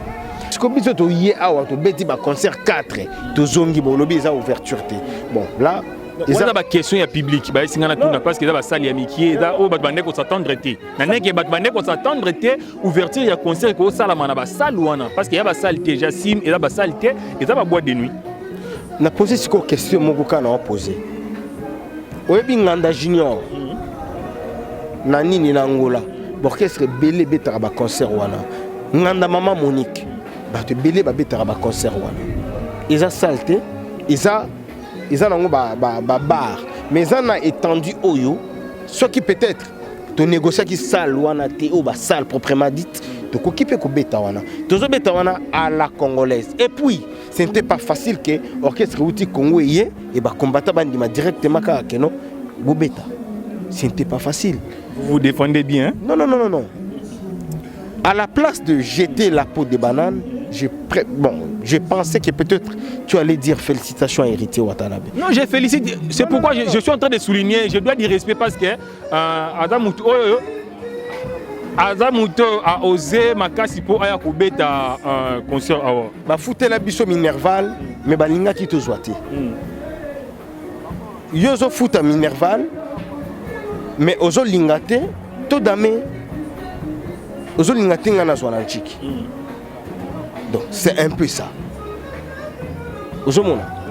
Ce que biso to yé awa to beti ba concert 4 to zongi bo lobi za ouverture té. Bon là il y a des questions publiques, parce qu'il y a des salles amitié, il y a des gens s'attendre. Il y a des gens s'attendre ouverture il y a concert qui est la salle parce qu'il y a des salles déjà sim et des salles et des boîtes de nuit. Na posé cette question mokoka na posé. Oyebi nganda junior. Na nini na Angola. Orchestre belé betara ba concert wana. Nganda maman Monique. Ba te belé ba betara ba concert wana. Ils salté, ils ont un bar, mais ils ont étendu Oyo, ce qui peut-être te négocier qui salle ou en salle proprement dite, de s'occuper de Betawana. Tous les Betawana à la congolaise. Et puis, ce n'était pas facile que l'orchestre outil congolais et combattant directement avec nous, Bobeta. Ce n'était pas facile. Vous vous défendez bien? Non. À la place de jeter la peau de banane, je pensais que peut-être tu allais dire félicitations à héritier Watanabe. Non, je félicite. C'est pourquoi je suis en train de souligner. Je dois dire respect parce que Adamuto a osé makasi pour aya kobeta un concert awa. Ba fouté la biso Minerval, mais balinga ki to zoate. Yozo futa Minerval, mais ozo lingate to dame. Ozo lingate ngana zwana chiki. Donc c'est un peu ça.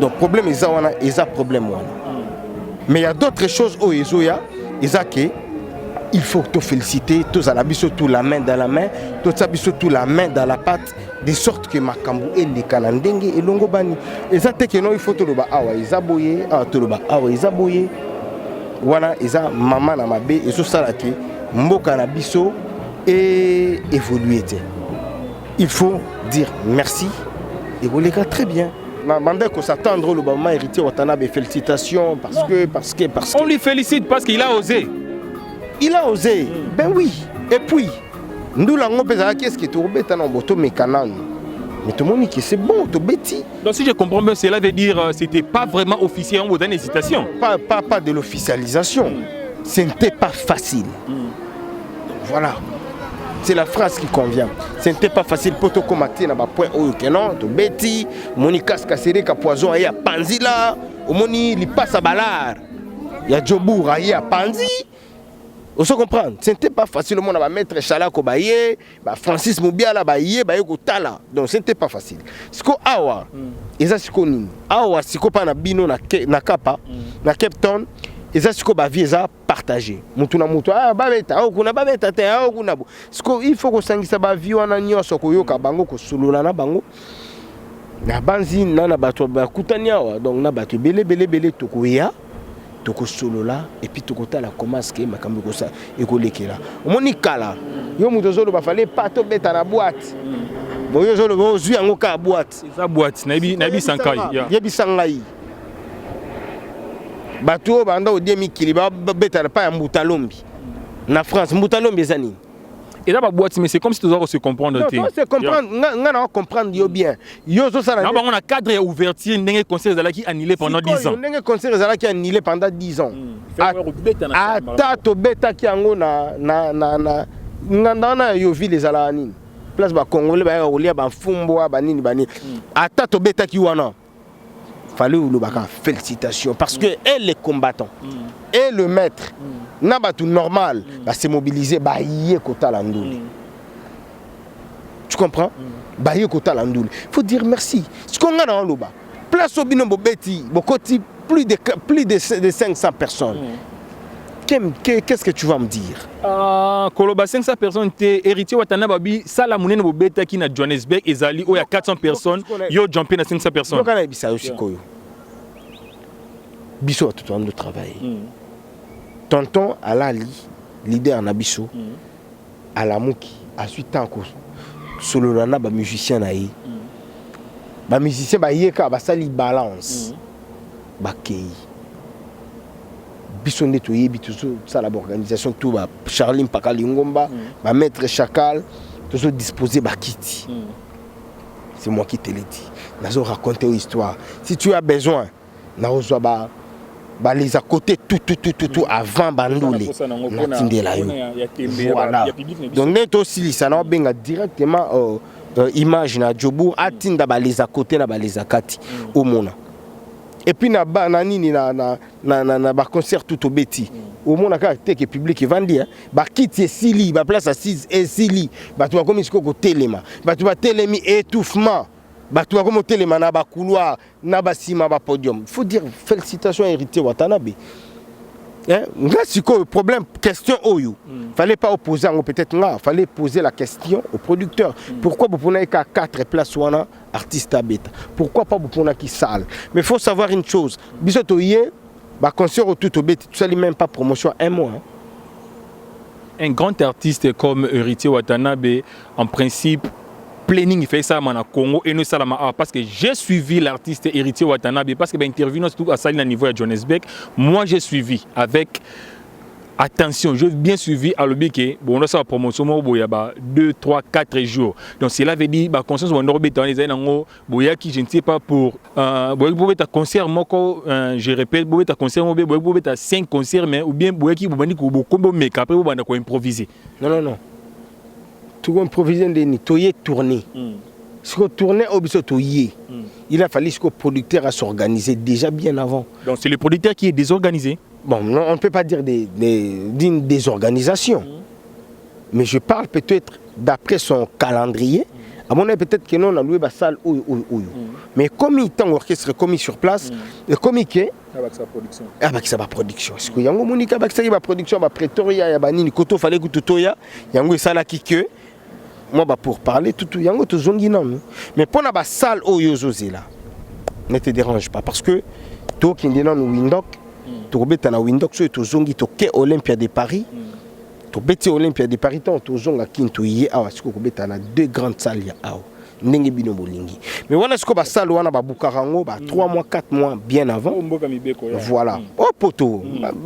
Donc problème ils a problème mais il y a d'autres choses au Ezoya, il faut te féliciter, tous à la biso tout la main dans la main, tous à biso tout la main dans la patte, de sorte que Makambu et les Kanandenge et Longobani. Et ça que non il faut te le ba awa izaboye, te le ba awa izaboye. Voilà, isa maman na mabe et so ça là que mboka na biso et évoluer. Il faut dire merci et vous les gars très bien. Mandé qu'on s'attendre le moment héritier Watanabe félicitations parce que. On lui félicite parce qu'il a osé. Il a osé. Ben oui. Et puis nous l'avons pensé qu'est-ce qui est tourbé dans boto mécanan. Mais tout le monde dit que c'est bon, tout bêtis. Donc si je comprends bien, cela veut dire que c'était pas vraiment officiel, vous avez une hésitation. Pas de l'officialisation. Ce n'était pas facile. Voilà. C'est la phrase qui convient. Ce n'était pas facile pour te commater dans le point où tu es bêtis, moni casque serré, poison, il y a panzi là, moni il passe à balar. Il y a Djobour, il y a panzi. Vous comprenez? Ce n'était pas facile. Le monde va mettre Chala Kobaye, Francis Moubiala, Baye, Baye Kotala. Donc ce n'était pas facile. Ce qu'on a, c'est qu'on a, c'est qu'on a na bino na Kapa, na Cape Town. Et ça, c'est ce que la vie est partagée. Il faut que ça soit vie on a nion so koyo ka bango ko solola na bango. Na banzi na na bato ba kutania donc na bato belé to koya to ko solola et puis to kota la commence que makambo ko ça e ko lekela. Omoni kala. Yo muto zolo ba fallait pas to beta na boîte. Bon yo zolo bo zui ngo ka boîte. Ça boîte na bi sankai. Ya bi sangai. Bato banda o demi kiliba beta pa ya Mbutalombi. Na France Mbutalombi ezani. Et là, boîte, mais c'est comme si tu dois se comprendre. Non, c'est comprendre. On a comprendre bien. On a cadre ouverture, on a conseil qui annulé pendant 10 ans. On a conseil qui annulé pendant 10 ans. Atato beta qui ango na yo ville les alanines. Place ba Congolais ba olia ba fumbo ba nini ba ni. Atato beta qui wana. Fallait ou le baka félicitations parce que elle est combattant. Et le maître n'a pas tout normal, c'est mobiliser bailler kota landouli. Tu comprends? Bailler kota landouli. Il faut dire merci. Ce qu'on a dans le bas, place au binombo beti, plus de 500 personnes. Qu'est-ce que tu vas me dire? Koloba 500 personnes, héritier Watana Babi, Salamounen Bobeta qui na Johannesburg, Ezali, où il y a 400 personnes, yo jumpé na 500 personnes. Bisso a tout le temps de travail. Tonton Alali, leader en Abisso, Alamouki, a suite tant que solo lana ba musicien naï. Ba musicien ba yeka ba sali balance. Ba kei. Bisso nettoyer bitu ça la organisation tout ba Charline Pakali Ngomba, ba maître Chacal, tout ça disposer ba kiti. C'est moi qui te l'ai dit. Nazo raconter une histoire. Si tu as besoin, nazo ba les à côté tout avant Bandoulé. Voilà. Donc net aussi ça n'a pas directement image na Djobour atinda ba les à côté na ba les à kati au mona. Et puis na nini na concert tout au beti. Au mona ka te que public vandi ba kiti sili ba place assise et sili ba tu comme isko ko telema. Ba tu ba telemi étouffement. Bato comme hôtel na ba couloir na ba sima ba podium. Il faut dire félicitations à héritier Watanabe. Là c'est quoi le problème question oyo. Fallait pas opposer peut-être là, fallait poser la question au producteur. Pourquoi vous prenez qu'à 4 places wana artiste à bêta? Pourquoi pas vous prenez qui salle? Mais il faut savoir une chose, bisoto yé ba concert au tout au bêta, tout ça même pas promotion un mois. Un grand artiste comme héritier Watanabe en principe planning il fait ça au Congo et nous ça parce que j'ai suivi l'artiste héritier Watanabe parce que interview tout à Saline à niveau de Johannesburg. Moi j'ai suivi avec attention, j'ai bien suivi à l'obéké. Bon on a sa promotion il y a 2, 3, 4 jours. Donc cela veut dire bah conscience on aurait besoin les nango boya qui je ne sais pas pour boya ta concert moko je répète boya ta concert boya ta 5 concerts mais ou bien boya qui bobani ko kombo make après bobana ko improviser. Non. Tout improviser des toyer tourner. Ce qu'on tournait au biseau toyer. Il a fallu que le producteur a s'organiser déjà bien avant. Donc c'est le producteur qui est désorganisé. Bon, non, on ne peut pas dire d'une désorganisation. Mais je parle peut-être d'après son calendrier. À mon avis, peut-être que nous on a loué la salle ou. Mais comme il est en orchestre, comme il est sur place, et comme il est. Avec sa production. Avec sa production. Est-ce qu'il y a une production, Pretoria, il y a une Koto, fallait que tout il y a une salle qui que. Moi, pour parler, tout il y a un zongi non. Mais pour la salle où il y a là, ne te dérange pas. Parce que toi qui es dans le Windhoek, tu es dans le Windhoek, tu es dans le Olympia de Paris. Tu es dans l'Olympia de Paris, tu es dans le 2 grandes salles. Mais voilà ce que la salle où on a 3 mois, 4 mois bien avant. Voilà. Oh poto,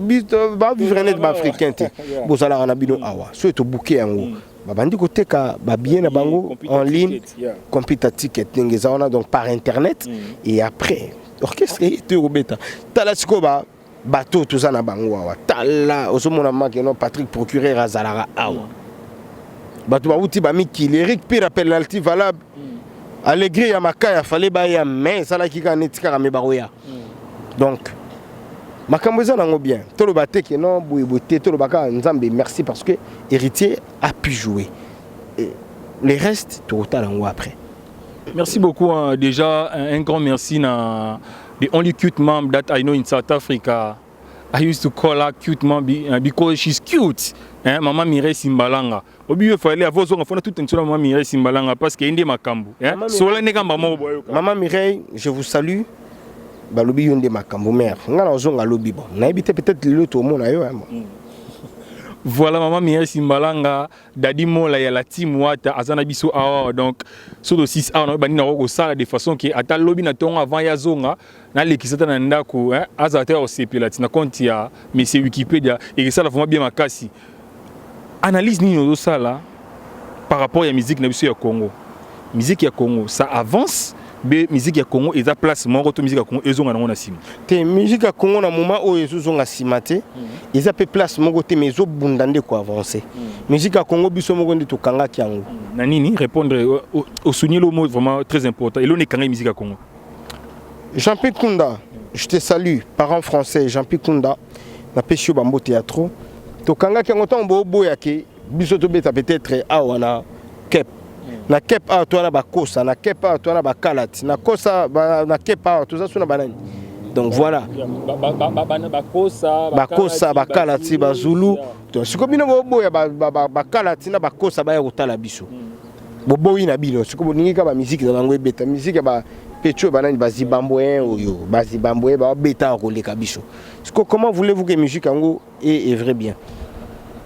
vivre net africain. Vous allez en abîmer. Soit tu bouquet en haut. babandi koteka babien na bango en ligne computer ticket ngeza donc par internet et après orchestre était obeta tala sikoba bateau tout ça na bango wa tala osomona makeno Patrick procureur azalara awa bato bauti ba mikili Eric Pire penalty valable Allegri ya makaya fallait ba ya mais ça la kika netika me baroya donc makambo eza nango bien toloba te ke non bouyebote toloba ka nzambe merci parce que héritier a pu jouer et les restes tout talango après. Merci beaucoup hein. Déjà un grand merci na the only cute mom that I know in South Africa. I used to call her cute mom because she's cute. Hein, Maman Mireille Simbalanga. Obi fallait avoir son enfant tout en Maman Mireille Simbalanga parce qu'elle est makambo. Maman Mireille, je vous salue. Balobi yonde makambo mère. Ngana ozonga lobi bon. Na ebité peut-être le tout monde ayo. Voilà Maman Mireille Simbalanga dadi mola ya la team wata azana biso awa donc sur le 6 a on bani na ko sala de façon que ata lobi na tonga avant ya zonga na lekisata na ndako hein azata o sepelati na compte ya monsieur Wikipédia et ça la vraiment bien makasi. Analyse ni no sala par rapport à la musique na biso ya Congo. Musique ya Congo ça avance. Mais musique ya Congo eza place moko to musique ya Congo ezonga na sima te musique ya Congo na moment o ezonga sima te eza pe place moko te mais bundande ko avancer musique ya Congo biso moko ndi to kanga kyango na nini répondre au souligner le mot vraiment très important et l'on est kanga musique ya Congo. Jean-Pierre Kunda, je te salue parent français Jean-Pierre Kunda na pesio bambo théâtre to kanga kyango tombo boya ke biso to beta peut-être awana kep na kepa toi ba kosa na kepa toi ba kalati na kosa na kepa tout ça suna banani donc voilà ba kosa ba kalati ba zulu to siko bino boya ba kalati na ba kosa ba ya kotala biso boboyi na bino siko boningi ka ba musique na bango ebeta musique ba pecho banani ba zibamboen oyo ba zibamboe ba beta ko leka biso siko comment voulez-vous que musique ango est vrai bien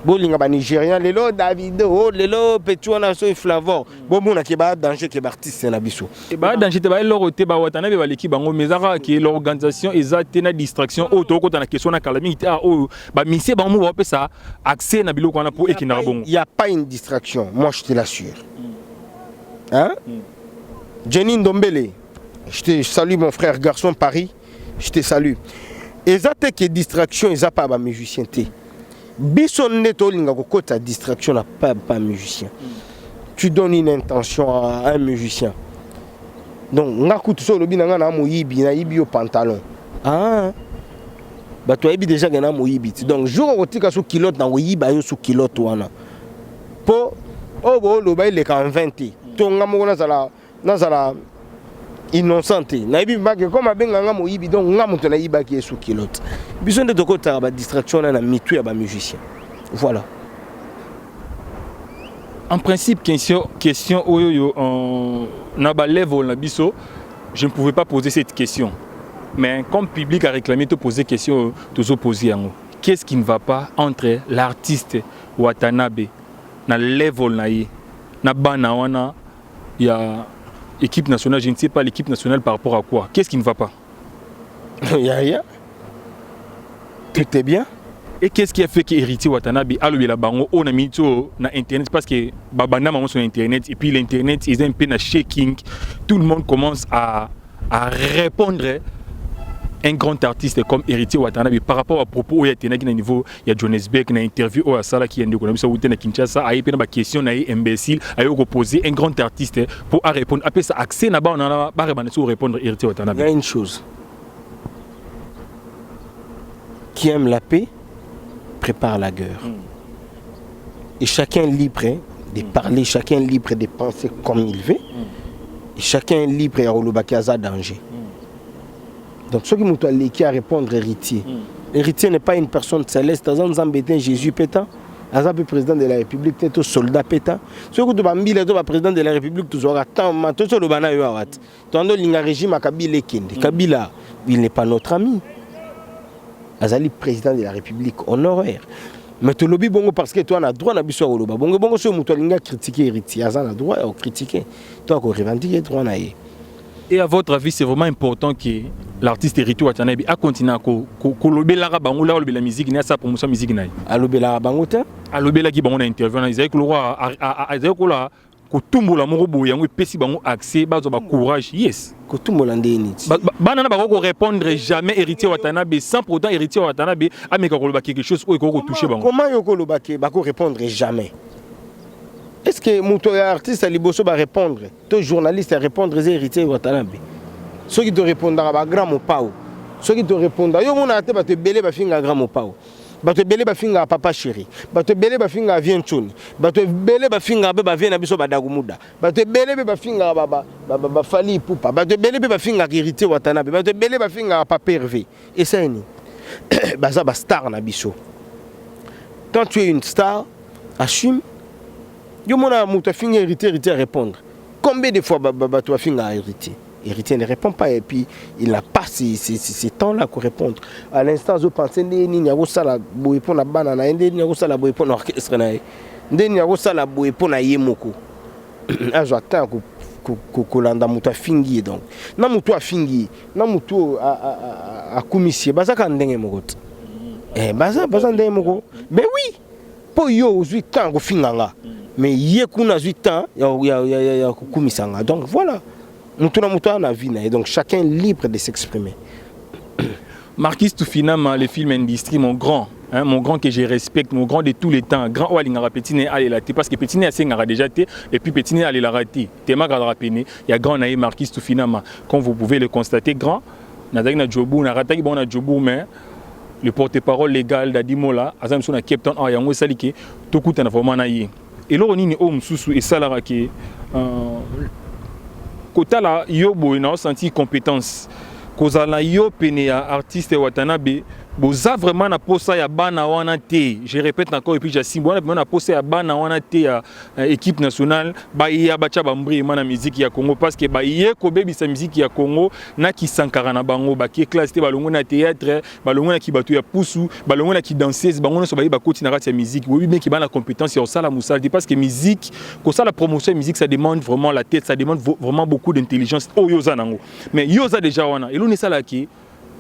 bolinga ba Nigérian lelo Davido lelo Pecho na so Flavor bomona ke ba danger ke ba artiste na biso e ba danger te ba lorote ba watana be ba leki bango mezaka ke l'organisation ezate na distraction auto ko na question na calamité a o ba mise ba mo ba pesa accès na biloko na pour ekina bongo. Il y a pas une distraction, moi je te l'assure. Hein? Jenny Ndombele, je te salue mon frère garçon Paris, je te salue. Ezate ke distraction ezapa ba musicien te. Bison neto linga kokota distraction n'a pas musicien. Tu donnes une intention à un musicien. Donc ngaku tout so lobi na moyibi na yibi au pantalon. Ah. Ba to yibi déjà na moyibi. Donc jour otika sous kilote na oyiba yo sous kilote wana. Po o bo lo ba ile kan 20. To ngamo na zala innocente na yibi mbake comme abenga ngamo yibi donc ngamo to na yiba ki sous kilote. Besoin de kokota ba distraction na mitu ya ba musicien. Voilà. En principe, question na ba level na biso, je ne pouvais pas poser cette question. Mais comme public a réclamé de poser question, tous opposés yango. Qu'est-ce qui ne va pas entre l'artiste Watanabe na level na ye na bana wana ya équipe nationale, je ne sais pas l'équipe nationale par rapport à quoi. Qu'est-ce qui ne va pas? Il y a rien. Tout est bien. Et qu'est-ce qui a fait que Héritier Watanabe a le bango on a mis na internet parce que babana maman sur internet et puis l'internet est un peu na shaking. Tout le monde commence à répondre un grand artiste comme Héritier Watanabe par rapport à propos où il y a un niveau il y a Johannesburg na interview ou à ça là qui est de Colombie ou na Kinshasa a eu une question na imbécile a eu poser un grand artiste pour répondre après ça accès na ba on a pas répondre Héritier Watanabe. Il y a une chose qui aime la paix prépare la guerre. Et chacun est libre de parler, chacun est libre de penser comme il veut. Et chacun est libre de relobakaza danger. Donc ce qui m'a qui à répondre héritier. Héritier n'est pas une personne céleste, Jésus pétant, le président de la République, c'est un soldat pétant. Ce que tu vas le président de la République, tu auras tant de choses. Tu as un régime à Kabila. Kabila, il n'est pas notre ami. Azali président de la République honoraire. Mais tu lobby bongo parce que toi on a droit na biso oloba. Bongo so muto linga critiquer héritier, azana droit à critiquer. Toi ko revendiquer droit na ye. Et à votre avis, c'est vraiment important que l'artiste Héritier Watanabe a continué à lobela bango la lobela musique ni sa promotion musique na. A lobela bango te? A lobela ki bango na interview na Isaac Lora a Isaac Lora ko tumbola moko boye yango pesi bango accès bazo ba courage. Yes. Ko tumbola ndeni. Banana ba ko répondre jamais Héritier Watanabe sans pourtant Héritier Watanabe a meka ko loba quelque chose ou ko toucher bango. Comment yo ko loba ke ba ko répondre jamais? Est-ce que mon artiste à Liboso va répondre? Ton journaliste à répondre aux héritiers Watanabe. Ceux qui te répondent à grand mot pao. Ceux qui te répondent, yo mon ate ba te belé ba finga grand mot pao. Ba te belé ba finga papa chéri. Ba te belé ba finga vient choni. Ba te belé ba finga ba vient na biso ba dagumuda. Ba te belé ba finga ba fali poupa. Ba te belé ba finga héritier Watanabe. Ba te belé ba finga papa Hervé. Et ça ni. Baza ba star na biso. Quand tu es une star, assume. Yo mona muta finga héritier à répondre. Combien de fois tu as finga héritier? Héritier ne répond pas et puis il n'a pas ces temps-là pour répondre. À l'instant, je pense que ni a sala boy pour na banana, ni a sala boy pour l'orchestre na, ni a sala boy pour na yemoko. Ah j'attends que landa muta fingi donc. Na mutu a fingi, na mutu a commissie, baza ka ndenge moko. Baza ndenge moko. Ben oui. Pour yo 8 ans ko finganga. Mais hier qu'on a 8 ans, il y a Kumisanga. Donc voilà, nous avons la vie, et donc chacun est libre de s'exprimer. Marquis Toufinama, le film industrie, mon grand que je respecte, mon grand de tous les temps, grand Walingara Petine allez la parce que Petine a déjà été, et puis Petine allez la rater. Théma Gadrapene, il y a grand naïe Marquis Toufinama, comme vous pouvez le constater, grand, Nadagna Djobou, Narataki Bona Djobou, mais le porte-parole légal d'Adimola, Azam Sona Cape Town, Ayango Salike, Tokuta Navomanaïe. Et là, on est homme sous et ça là que kota la yobo na senti compétence koza la yo pene ya artiste Watanabe boza vraiment na posa ya bana wana te. Je répète encore et puis j'assimbo na posa ya bana wana te ya équipe nationale ba ya bacha bambri mana musique ya Congo parce que ba ye ko bebi sa musique ya Congo na ki sankara na bango ba ki classe te balongo na théâtre balongo na ki batu ya pusu balongo na ki danseuse bango so ba ba koti na rati ya musique oui mais ki ba la compétence sur ça la musala parce que musique ko ça la promotion de musique ça demande vraiment la tête, ça demande vraiment beaucoup d'intelligence oh yoza nango mais yoza déjà wana et l'on ça là qui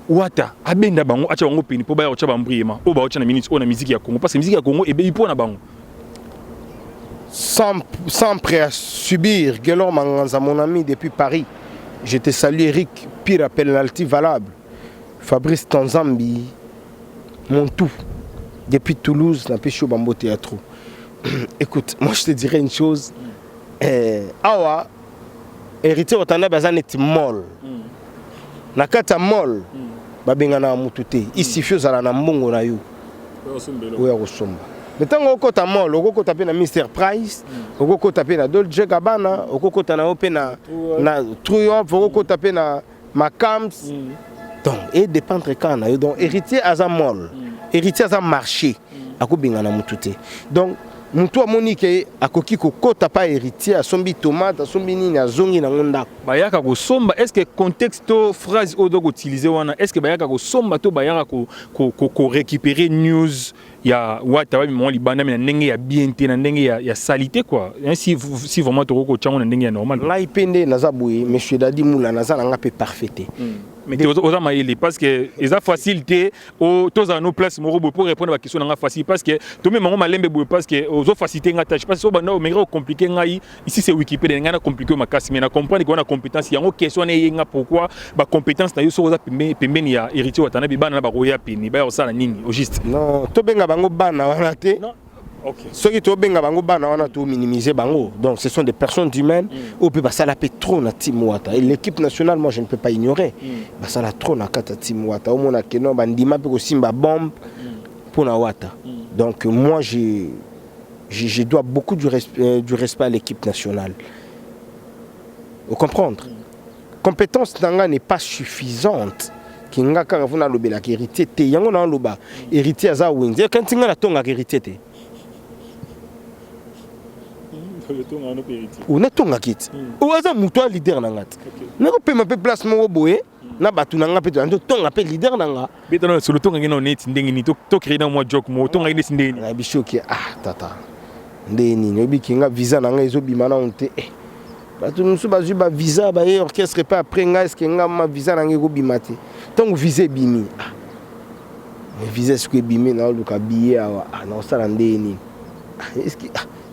Wata abenda bango acha bango peni po ba ya chaba mbriema o ba ocha na minutes ona musique ya Congo parce que musique ya Congo ebe ipo na bango sans subir Gelor Manganza mon ami depuis Paris. Je te salue Eric pire penalty valable. Fabrice Tanzambi mon tout depuis Toulouse na pécho Bambo théâtre. Écoute, moi je te dirais une chose awa Héritier Watanabe bazanet molle. Nakata molle babengana mutute isifio zala na mbongo na yo oya kosomba metango okota molle okokota pe na Mr Price okokota pe na Dolce Gabbana okokota na ope na Triomphe okokota pe na Macams donc et dépendre quand na yo donc héritier aza molle héritier aza marché akobengana mutute donc mutu amonike akoki kokota pa héritier asombi tomate asombi nini azongi na ngonda bayaka kosomba. Est-ce que contexte phrase odo ko utiliser wana est-ce que bayaka kosomba to bayaka ko récupérer news ya wata ba mo libanda na ndenge ya bien te na ndenge ya salité quoi si vraiment to ko tchango na ndenge ya normal la ipende naza boye monsieur Dadi Moula naza nga pe parfaité. Mais aux amaïli parce que ils ont facilité aux tous à nos places pour répondre à la question n'a facile parce que tout même on malembe parce que aux autres facilité nga tâche parce que au banda mais compliqué ngai ici c'est Wikipédia nga compliqué ma casse mais na comprendre qu'on a compétence il y a une question nga pourquoi ba compétence na yo so za pembeni ya Héritier Watanabe bana ba roya peni ba ça na nini au juste non to benga bango bana wana te. Okay. Ceux qui ont benga bango bana wana to minimiser bango donc ce sont des personnes humaines au peut ça la trop na Team Wata et l'équipe nationale moi je ne peux pas ignorer bah ça la trop na kata Team Wata au mona que non bandima pe ko simba bombe pour na Wata donc moi je dois beaucoup du respect à l'équipe nationale. Vous comprendre compétence nanga n'est pas suffisante kinga kanga funa lobela héritier te yango na loba héritier aza winze quand tinga na tonga héritier te on a tonga kit ou aza muto leader nanga na ko pe ma pe place mo boye na batu nanga pe to tonga pe leader nanga betana sur le tonga ngino net ndenge ni to créer dans moi joke mo tonga ngine ndenge na bishoki tata ndeni no bikinga visa nanga ezo bimana onte bato mosusu bazwi bavisa baye orchestre mpe après ngai eske nga ma visa nange ekobima te ntango visa ebimi visa soki ebimi naoluka biye awa naosala ndeye nini eske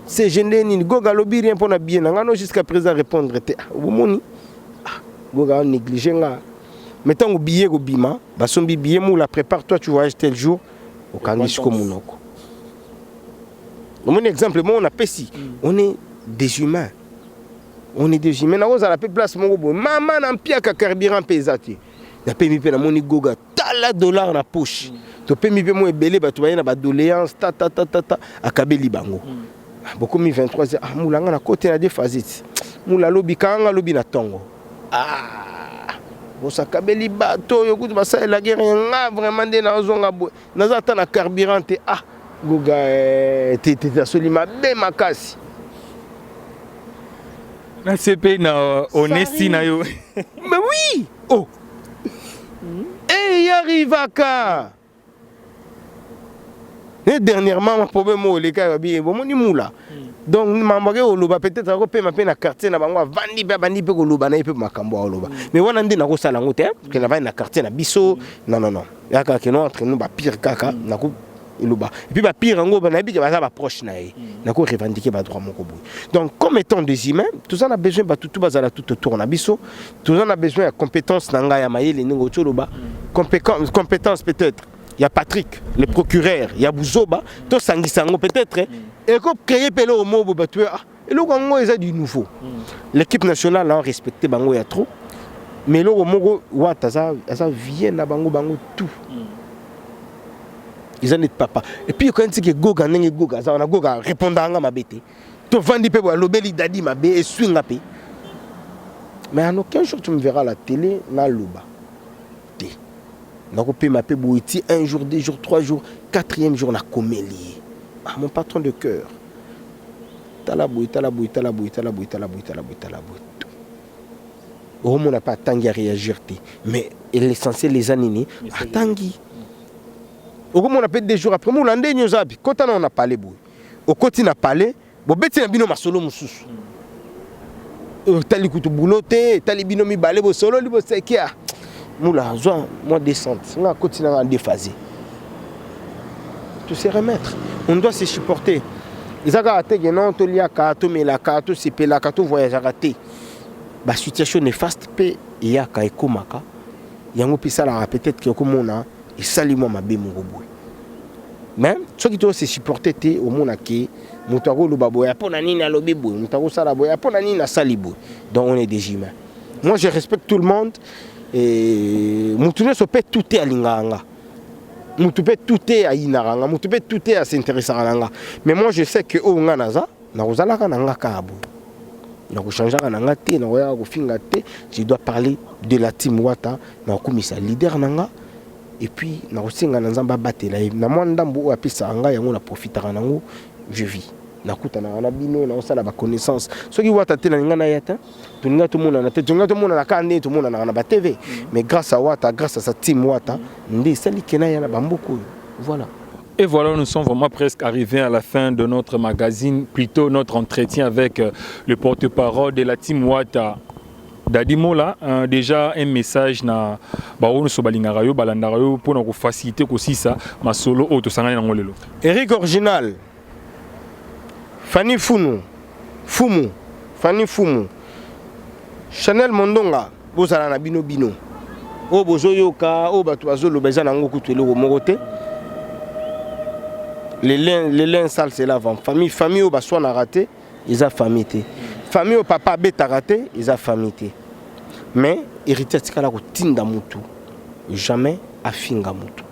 c'est ndeye nini goga alobi rien mpona biye na nga no jusqu'à présent répondre te obomoni goga anéglige nga mais ntango biye ekobima basombi biye mula prépare toi tu voyage tel jour okangi siko monoko omoni exemple mo on apesi on est des humains. On est des humains. On a la place mon gobo. Maman n'a pas de carburant pesati. Na pe mi pe na moni goga tala dollar na poche. To pe mi pe mo ebele ba to na ba doléance ta akabeli bango. Beaucoup mi 23 ah mulanga na côté na déphasite. Mula lobi kanga lobi na tongo. Bo sakabeli bato yo kutu basa la guerre nga vraiment de na zonga bo. Na za ta na carburant te goga te solima be makasi. Na CP na honesty na yo. Mais oui. Oh. Eh, y arrive à ka. Et dernièrement mon problème au les cas bien bon moni moula. Donc mamake oloba peut-être ko pe ma pe na quartier na bango vandi pe koloba na pe makambo oloba. Mais wana ndi na ko sala ngote que na va na quartier na biso. Non. Ya ka que non entre nous ba pire kaka na ko et puis bah pire en gros bah proche na ko revendiquer ba droit moko boy. Donc comme étant des humains tout ça on a besoin bah tout bazala tout autour na biso tout ça on a besoin de compétences nanga ya mayele ningo choloba compétences peut-être il y a Patrick le procureur il y a Bouzoba to sangisango peut-être et ko créer pelo au mot bah tu et le Congo est du nouveau l'équipe nationale a respecté bango ya trop mais le Congo wata ça vient na bango tout ils en papa et puis quand c'est que goga nenge goga ça on a goga répondanga mabete to vandi pe bo lobeli dadi mabe et swinga pe mais en aucun jour tu me verras à la télé na loba té na ko pe mape boiti un jour 2 jours 3 jours 4e jour na komeli mon patron de cœur talaboui oh mon n'a pas tangi à réagir mais l'essentiel les années tangi. Au moins on a fait des jours après, on a dit quand on a parlé, au côté n'a parlé, bon bête na bino masolo mususu. Tali kutu bouloté, tali bino mi balé bo solo libo sekia. Moula zo moi descente, on a côté na déphasé. Tu sais remettre, on doit se supporter. Ils ont raté que non to lia ka to me la ka to sipe la ka to voyage raté. Ba situation néfaste pe ya ka ekomaka. Yango pisa la peut-être que comme on a et salut-moi ma bé mon gobo. Même ceux qui doivent se supporter au monde qui mutaro le baboya pour nani na lobi boy mutaro sala boya pour nani na salibo. Donc on est des humains. Moi je respecte tout le monde et mutune so peut tout à linganga. Mutu peut tout à inaranga, mutu peut tout à s'intéresser à langa. Mais moi je sais que o nganaza na kozala kana nga kabo. Na ko changer kana nga te na ko finga te, je dois parler de la team Wata na ko misa leader nanga. Et puis na osinga na nzamba batela na mwanda mbo apisa anga yango na profitera nango je vis na kuta na bino na osala ba connaissance soki Wata tela ninga na yata tuninga tout monde na tete tuninga tout monde na kande tout monde na ba TV mais grâce à Wata grâce à sa team Wata ndé sali kena ya na bamboko voilà. Et voilà, nous sommes vraiment presque arrivés à la fin de notre magazine, plutôt notre entretien avec le porte-parole de la team Wata. Dadimo là, déjà un message na baono sobalingara yo balandara yo pour nous faciliter aussi ça ma solo auto sangana ngolelo. Eric Original. Fanny Fumu. Fanny Fumu. Chanel Mondonga, bozala na bino bino. O bozoyoka, o batu bazolo bezana ngo kutwele ko mokote. Les liens sales c'est l'avant. Famille au baswa na raté, ils a famille. Famille au papa beta raté, ils a famille. Mais héritier tikala ko tinda mutu. Jamais afinga mutu.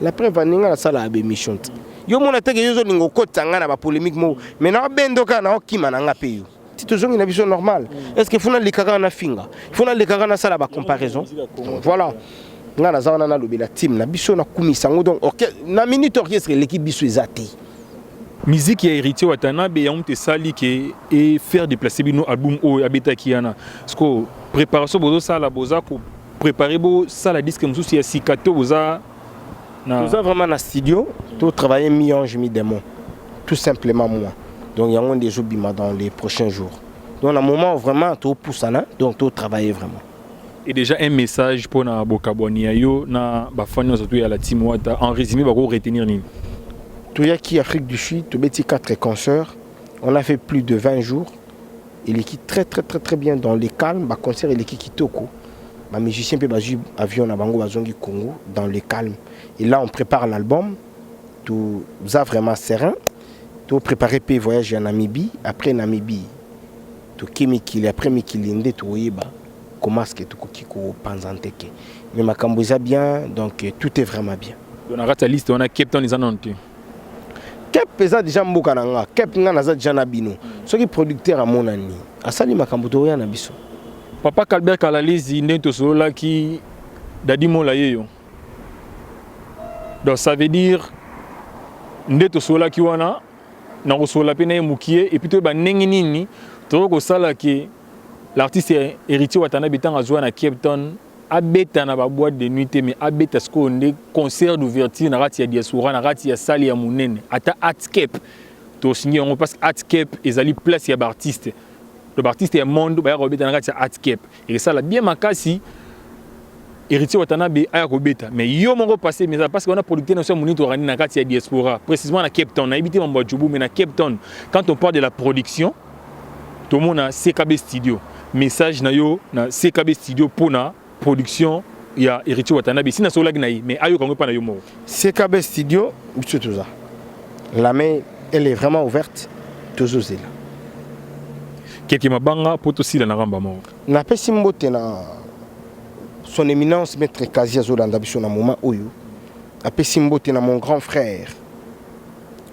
La preuve aninga la sala abe mission. Yo mona teke yozo ningo kotanga na ba polémique mo. Mais na bendoka na okima na nga peyo. Si tu une vision normale, est-ce qu'il faut na likaka na finga? Il faut na likaka na sala ba comparaison. Voilà. Nga na zawana na lobi la team na biso na kumisango donc na minute orchestre l'équipe biso ezati. Musique et héritier Watanabe et on te sali et faire déplacer bino album o abeta kiana. Parce que préparation bozo ça la boza pour préparer bo ça la disque musu si sikato boza na boza vraiment na studio tout travailler mi-ange mi-démon tout simplement moi. Donc il y a des jours bima dans les prochains jours. Donc, à un moment, vraiment, tu pousses, donc tu travailles vraiment. Et déjà, un message pour na Bokaboni Ayo, na Bafani Osatou à la team Wata, en résumé, va retenir ni. Tout y a qui Afrique du Sud, tu mets 4 concerts. On a fait plus de 20 jours. Il est très bien dans les calmes. Le concert, il est qui Kitoko. Les musiciens peuvent jouer avion à Bango, Bazongi Congo, dans les calmes. Et là, on prépare l'album. Tout ça vraiment serein. Tout préparer pour voyager en Namibie. Après Namibie, tout Kimikili, après Mikilinde, tout Oiba. Comment est-ce que tout Kiko Panzanteke. Mais ma Cambouza bien, donc tout est vraiment bien. On a raté la liste, on a Cape Town, les annonces. Kep pesa déjà mboka nanga kep nga naza déjà na bino soki producteur a monani asali makambo to ya na biso papa Calbert Kalalizi ndento sola ki dadi mola yeyo donc ça veut dire ndento sola ki wana na ko sola pe na mukie et puis to ba nengi nini to ko sala ki l'artiste héritier Watanabe tanga zwa na Cape Town abeta na ba boîte de nuit mais abeta ce qu'on est concert d'ouverture na rati ya diaspora na rati ya salle ya munene ata Artscape to signer on passe Artscape ezali place ya artiste le artiste est monde ba robeta na rati ya Artscape et ça la bien makasi héritier Watanabe aya robeta mais yo mongo passé mais parce qu'on a producteur na so munito to rani na rati ya diaspora précisément na Cape Town na habité mambo Djoubou mais na Cape Town quand on parle de la production tout le monde a CKB Studio message na yo na CKB Studio pona production, il y a héritier Watanabe. Si na sola gnaï, mais ayo kango pa na yo mo. CKB Studio, tout ça. La main, elle est vraiment ouverte. Toujours là. Quelqu'un m'a banga pour tout si la naramba mo. Na pesi mbote na son éminence maître Kazia Zolanda biso na moment oyo. Na pesi mbote na mon grand frère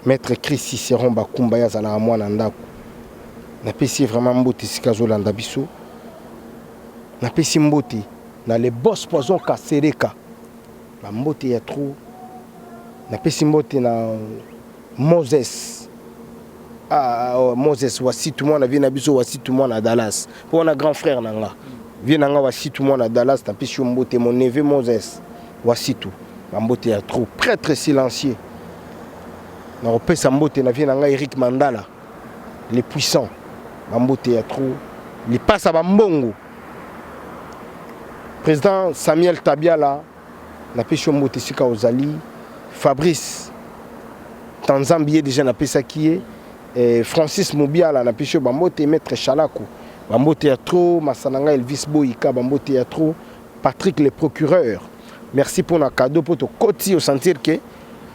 maître Chris Cicéron Bakumba ya zala mwana ndako. Na pesi vraiment mbote sika Zolanda biso. Na pesi mbote na les boss poison Kasereka la mbote ya trop na pesi mbote na Moses Moses wasi tout le monde vient na biso wasi tout le monde à Dallas pour un grand frère nanga vient nanga wasi tout le monde à Dallas na pesi mbote mon neveu Moses wasi tout la mbote ya trop prêtre silencieux na pesa mbote na vient nanga Eric Mandala les puissants la mbote ya trop il passe à Bambongo. Président Samuel Tabiala, na pêche Motesika Ozali, Fabrice Tanzambie déjà na pêche qui est, Francis Mobiala na pêche Bambote Maître Chalako, Bambote ya trop, Masananga Elvis Boïka, Bambote ya trop, Patrick le procureur. Merci pour nos cadeaux pour te côté au sentir que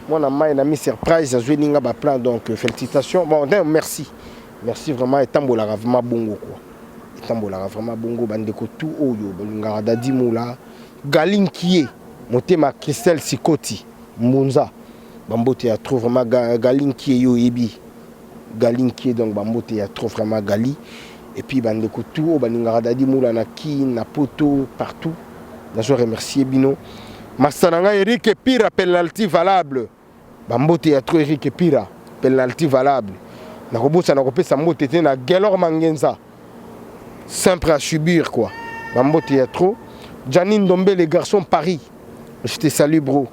moi na mis surprise à jouer ninga ba plan donc félicitations. Bon merci. Merci vraiment et tambola vraiment bongo quoi. Tambola vraiment bongo bandeko tout oyo balingara dadi moula galinkié motema Christelle Sikoti Munza bambote ya trop vraiment galinkié yo ebi galinkié donc bambote ya trop vraiment gali et puis bandeko tout balingara dadi moula na ki na poto partout na je remercier bino Masananga Eric Pira penalty valable bambote ya trop Eric Pira penalty valable na kobosa na kopesa mbote te na Gelor Mangenza simple à subir quoi. Bambote ya trop. Janine Dombe les garçons Paris. Je te salue bro.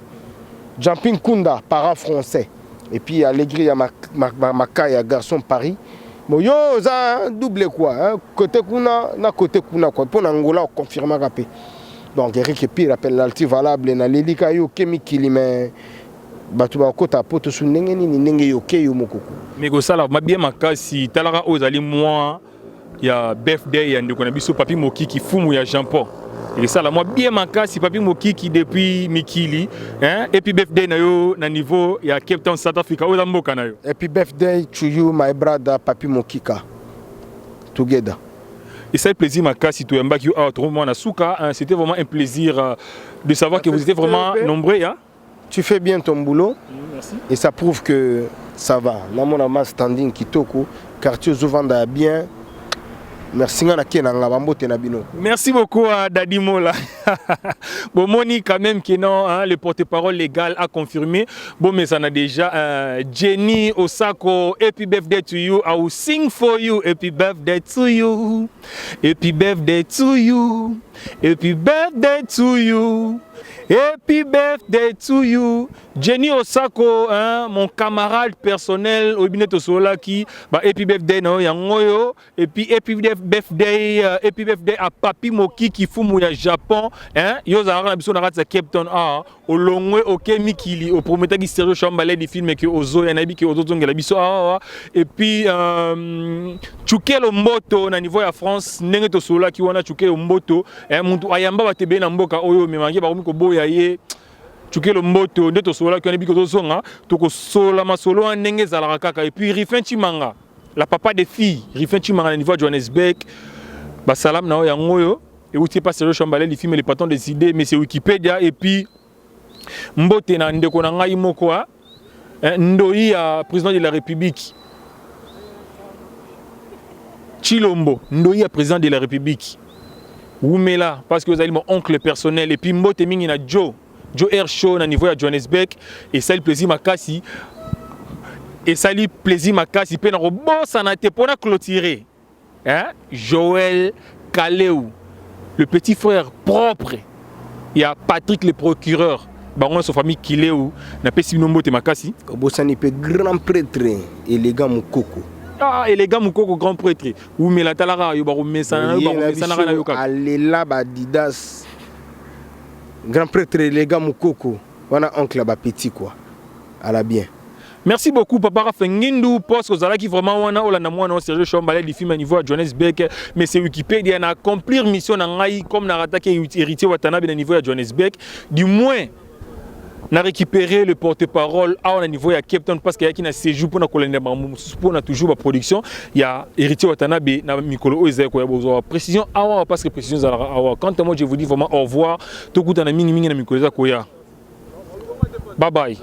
Jamping Kunda parent français. Et puis Allegri à Makaya garçon Paris. Bon yo ça double quoi hein? Côté kuna na côté kuna quoi. Pour Angola confirmer rapé. Donc Eric Pire appelle l'alti valable na lelika yo kemi kilime. Batu ba kota poto su ndenge nini ndenge yo ke yo mokoko. Mais ko sala ma bien makasi talara ozali moi il y a birthday ya ndeko na biso papi Mokiki fumu ya Jean Paul et ça la moi bien makasi papi Mokiki depuis Mikili hein et puis birthday na yo na niveau ya Cape Town South Africa oza mboka na yo et puis birthday to you my brother papi Mokika together et ça le plaisir makasi to yamba ki yo autrement na suka hein, c'était vraiment un plaisir de savoir que vous étiez vraiment nombreux hein. Tu fais bien ton boulot. Merci. Et ça prouve que ça va. Là mon ama standing kitoko quartier Zovanda bien. Merci beaucoup à Dadi Mola. Bon, Moni, quand même, qui non, hein, le porte-parole légal a confirmé. Bon, mais ça en a déjà. Jenny Osako, happy birthday to you. I will sing for you. Happy birthday to you. Happy birthday to you. Happy birthday to you. Happy birthday to you. Jenny Osako, hein, mon camarade personnel, Obineto Solaki, happy birthday no yangoyo, et puis happy birthday à Papi Moki qui fumu ya Japon, hein, yo za na biso na ratsa Cape Town au longwe au Kemikili au prometa qui sérieux chambalé des films que ozo ya nabi ki ozo zongela biso et puis Chukelo Mboto na niveau ya France ndenge to Solaki wana Chukelo Mboto, hein, muntu ayamba batebe na mboka oyo memangi ba ko boya ye Chukelo Mboto nde to sola ki anabi ko zonga to ko sola masolo ndenge zalaka kaka et puis Rifin Chimanga la papa des filles Rifin Chimanga na niveau de Johannesburg ba salam na yangoyo et outi pas sérieux chambalé les films les patrons des idées mais c'est Wikipédia et puis Mbote na ndeko na ngai moko Ndoi ya président de la République Chilombo Ndoi ya président de la République Oumela parce que vous avez mon oncle personnel et puis Mbote mingi na Joe Air Show na niveau ya Johannesburg et ça le plaisir makasi et ça lui plaisir makasi pe na robosa na te pona clôturer hein Joël Kaleu le petit frère propre il y a Patrick le procureur bango sa famille Kileu na pesi Mbote makasi Bosani pe grand prêtre élégant Mukoko. Ah, élégant Mukoko grand prêtre ou mais la talara yo ba romesana na yo ka alela ba Didas grand prêtre élégant Mukoko wana oncle ba petit quoi à la bien. Merci beaucoup papa Rafengindu parce que zala qui vraiment wana ola na mwana Serge Chombalé du film à niveau à Johannesburg mais c'est Wikipédia na accomplir mission na ngai comme na attaquer héritier Watanabe na niveau à Johannesburg du moins na récupérer le porte-parole à niveau à Cape Town parce qu'il y a qui na séjour pour na colonel pour na toujours la production il y a héritier Watanabe na Mikolo Oze ko ya besoin précision awa parce que précision zala awa quand moi je vous dis vraiment au revoir to kuta na mingi na Mikolo ko ya bye bye.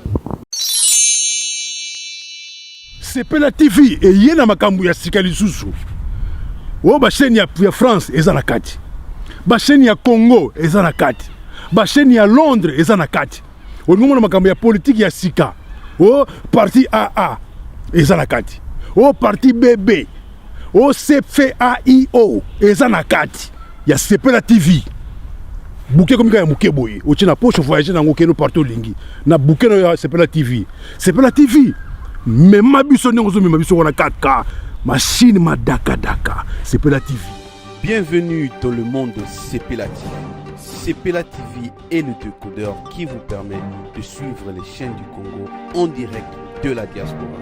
Sepela TV et yena makambu ya sikali susu o ba chaîne ya France eza na kati ba chaîne ya Congo eza na kati ba chaîne ya Londres eza na kati o ngomona makambu ya politique ya sika o parti AA eza na kati o parti BB o CFAIO eza na kati ya Sepela TV bouquet comme ya muke boye o tina poche voyager na ngokeno partout lingi na bouquet ya Sepela TV mais ma biso n'engozo ma biso wana 4K machine ma daka Sepela TV. Bienvenue dans le monde de Sepela TV. Sepela TV est le décodeur qui vous permet de suivre les chaînes du Congo en direct de la diaspora.